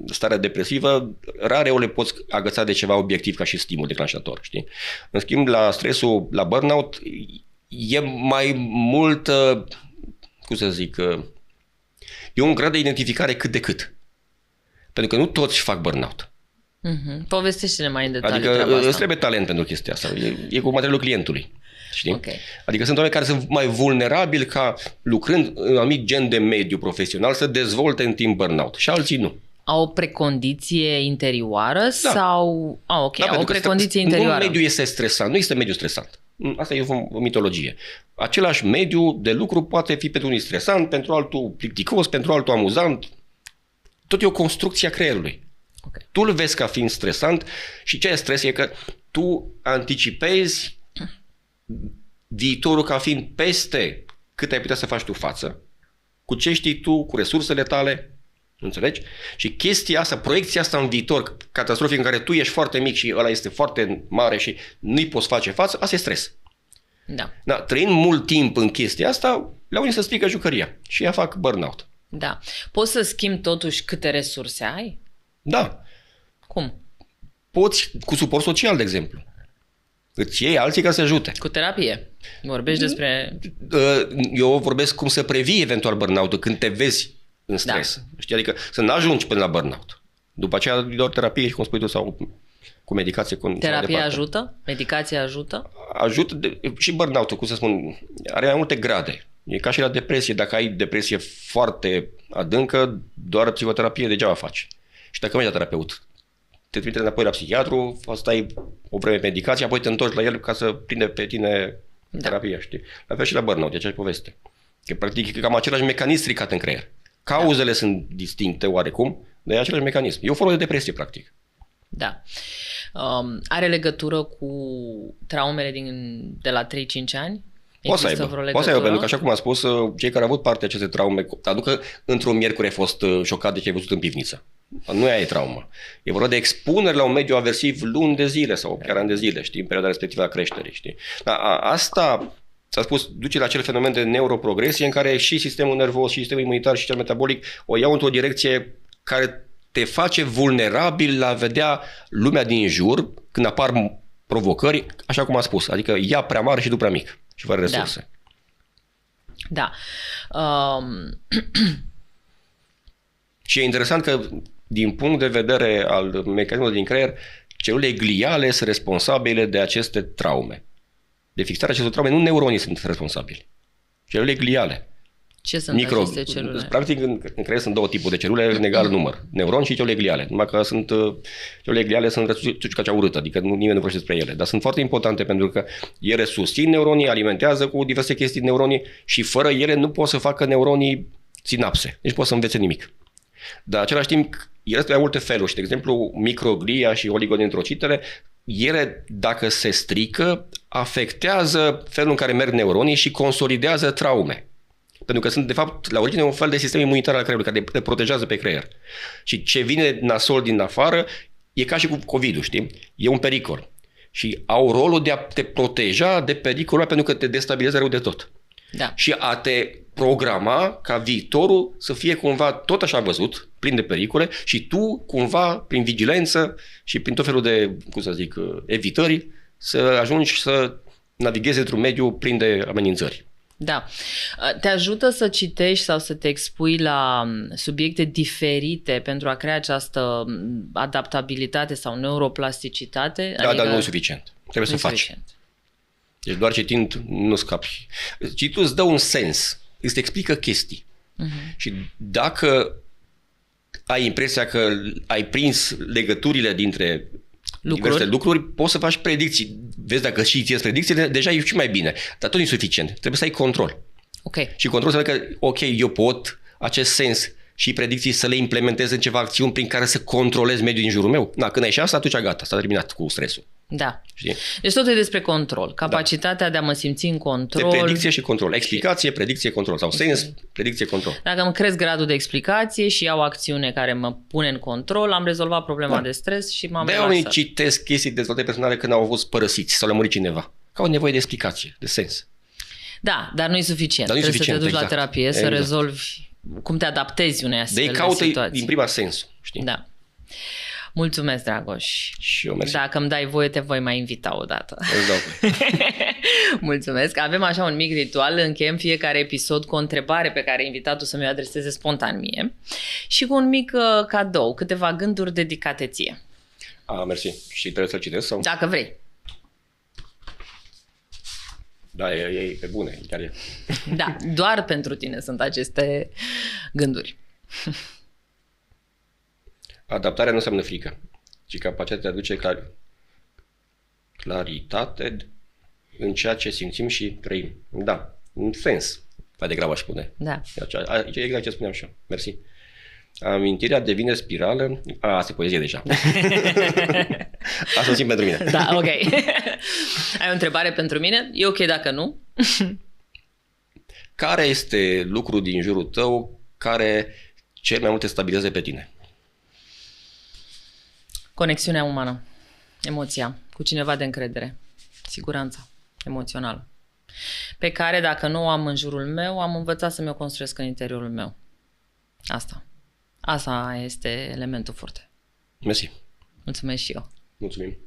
starea depresivă, rare ori le poți agăța de ceva obiectiv ca și stimul declanșator, știi. În schimb, la stresul, la burnout, e mai mult, cum să zic, e un grad de identificare cât de cât. Pentru că nu toți fac burnout. Povestește-ne mai în detaliu. Adică îți trebuie talent pentru chestia asta. E cu materialul clientului. Știi? Okay. Adică sunt oameni care sunt mai vulnerabili ca lucrând în un anumit gen de mediu profesional să dezvolte în timp burnout și alții nu. Au o precondiție interioară sau... Da, au o precondiție interioară. Nu mediul este stresant, nu este mediu stresant. Asta e o mitologie. Același mediu de lucru poate fi pentru unii stresant, pentru altul plicticos, pentru altul amuzant. Tot e o construcție a creierului. Okay. Tu îl vezi ca fiind stresant și ce e stres e că tu anticipezi viitorul ca fiind peste cât ai putea să faci tu față, cu ce știi tu, cu resursele tale, înțelegi? Și chestia asta, proiecția asta în viitor, catastrofic în care tu ești foarte mic și ăla este foarte mare și nu-i poți face față, asta e stres. Da. Trăind mult timp în chestia asta, la unii se strică jucăria și ea fac burnout. Da. Poți să schimbi totuși câte resurse ai? Da. Cum? Poți cu suport social, de exemplu. Îți iei alții ca să ajute. Cu terapie. Vorbești despre... Eu vorbesc cum să previi eventual burnout-ul când te vezi în stres. Da. Știi? Adică să nu ajungi până la burnout. După aceea doar terapie și, cum spui tu, sau cu medicație. Terapia ajută? Medicația ajută? Ajută și burnout-ul, cum să spun, are mai multe grade. E ca și la depresie. Dacă ai depresie foarte adâncă, doar psihoterapie degeaba faci. Și dacă mergi la terapeut, te trimite înapoi la psihiatru, stai o vreme medicație, apoi te întorci la el ca să prinde pe tine terapia, știi? La fel și la burnout, e aceeași poveste. Că practic e cam același mecanism stricat în creier. Cauzele sunt distincte oarecum, dar e același mecanism. E o formă de depresie, practic. Da. Are legătură cu traumele de la 3-5 ani? Poate să aibă, pentru că, așa cum am spus, cei care au avut parte de aceste traume, aducă într-un miercuri ai fost șocat de ce ai văzut în pivniță. Nu aia e traumă. E vorba de expunere la un mediu aversiv luni de zile sau chiar ani de zile, știi, în perioada respectivă a creșterii, știi. Dar asta, s-a spus, duce la acel fenomen de neuroprogresie în care și sistemul nervos, și sistemul imunitar, și cel metabolic o iau într-o direcție care te face vulnerabil la a vedea lumea din jur când apar provocări, așa cum am spus, adică ea prea mare și tu prea mic și fără resurse. Da. Și e interesant că, din punct de vedere al mecanismului din creier, celulele gliale sunt responsabile de aceste traume. De fixarea acestor traume, nu neuronii sunt responsabili. Celulele gliale. Ce sunt aceste celule? Practic, în creier sunt două tipuri de celule în egal număr. Neuroni și celule gliale. Numai că celule gliale sunt răsucica cea urâtă, adică nimeni nu vorbește despre ele. Dar sunt foarte importante pentru că ele susțin neuronii, alimentează cu diverse chestii neuronii și fără ele nu pot să facă neuronii sinapse. Deci pot să învețe nimic. Dar în același timp, ele sunt mai multe feluri. Și, de exemplu, microglia și oligodendrocitele, ele, dacă se strică, afectează felul în care merg neuronii și consolidează traume. Pentru că sunt, de fapt, la origine un fel de sistem imunitar al creierului care te protejează pe creier. Și ce vine nasol din afară e ca și cu COVID-ul, știi? E un pericol. Și au rolul de a te proteja de pericolul pentru că te destabilizează rău de tot. Da. Și a te programa ca viitorul să fie cumva tot așa văzut, plin de pericole, și tu cumva, prin vigilență și prin tot felul de, cum să zic, evitări, să ajungi să navighezi într-un mediu plin de amenințări. Da. Te ajută să citești sau să te expui la subiecte diferite pentru a crea această adaptabilitate sau neuroplasticitate? Da, dar nu e suficient. Trebuie să faci. Deci doar citind nu scapi. Cititul îți dă un sens, îți explică chestii. Și dacă ai impresia că ai prins legăturile dintre diverse lucruri, poți să faci predicții. Vezi, dacă și ție predicțiile, deja e și mai bine. Dar tot nu e suficient. Trebuie să ai control. Okay. Și controlul înseamnă că, ok, eu pot acest sens și predicții să le implementez în ceva acțiuni prin care să controlez mediul din jurul meu. Da, când ai și asta, atunci gata, s-a terminat cu stresul. Da. Știi? Deci totul e despre control. Capacitatea de a mă simți în control. De predicție și control. Explicație, predicție, control. Sau sens, predicție, control. Dacă îmi cresc gradul de explicație și iau acțiune care mă pune în control, am rezolvat problema de stres și m-am relaxat. De-aia oamenii citesc chestii de dezvoltare personale când au fost părăsiți sau le-a murit cineva. Că au nevoie de explicație, de sens. Da, dar nu e suficient. Trebuie să te duci la terapie, să rezolvi cum te adaptezi unei astfel de situații. De caută din prima sensul, știi? Da. Mulțumesc, Dragoș. Și eu, mersi. Dacă îmi dai voie, te voi mai invita o dată. Mulțumesc. Avem așa un mic ritual. Încheiem fiecare episod cu o întrebare pe care invitatul să mi-o adreseze spontan mie și cu un mic cadou, câteva gânduri dedicate ție. Mersi. Și trebuie să-l citesc? Sau? Dacă vrei. Da, e pe bune. Chiar e. Da, doar pentru tine sunt aceste gânduri. Adaptarea nu înseamnă frică, ci capacitatea de a aduce claritate în ceea ce simțim și trăim. Da, în sens. Mai degrabă aș spune. Da. E exact ce spuneam și eu. Mersi. Amintirea devine spirală. Asta e poezie deja. Asta simt pentru mine. Da, ok. Ai o întrebare pentru mine? E ok dacă nu? Care este lucrul din jurul tău care cel mai mult te stabilizează pe tine? Conexiunea umană, emoția, cu cineva de încredere, siguranța emoțională, pe care dacă nu o am în jurul meu, am învățat să mi-o construiesc în interiorul meu. Asta este elementul forte. Mersi. Mulțumesc și eu. Mulțumim.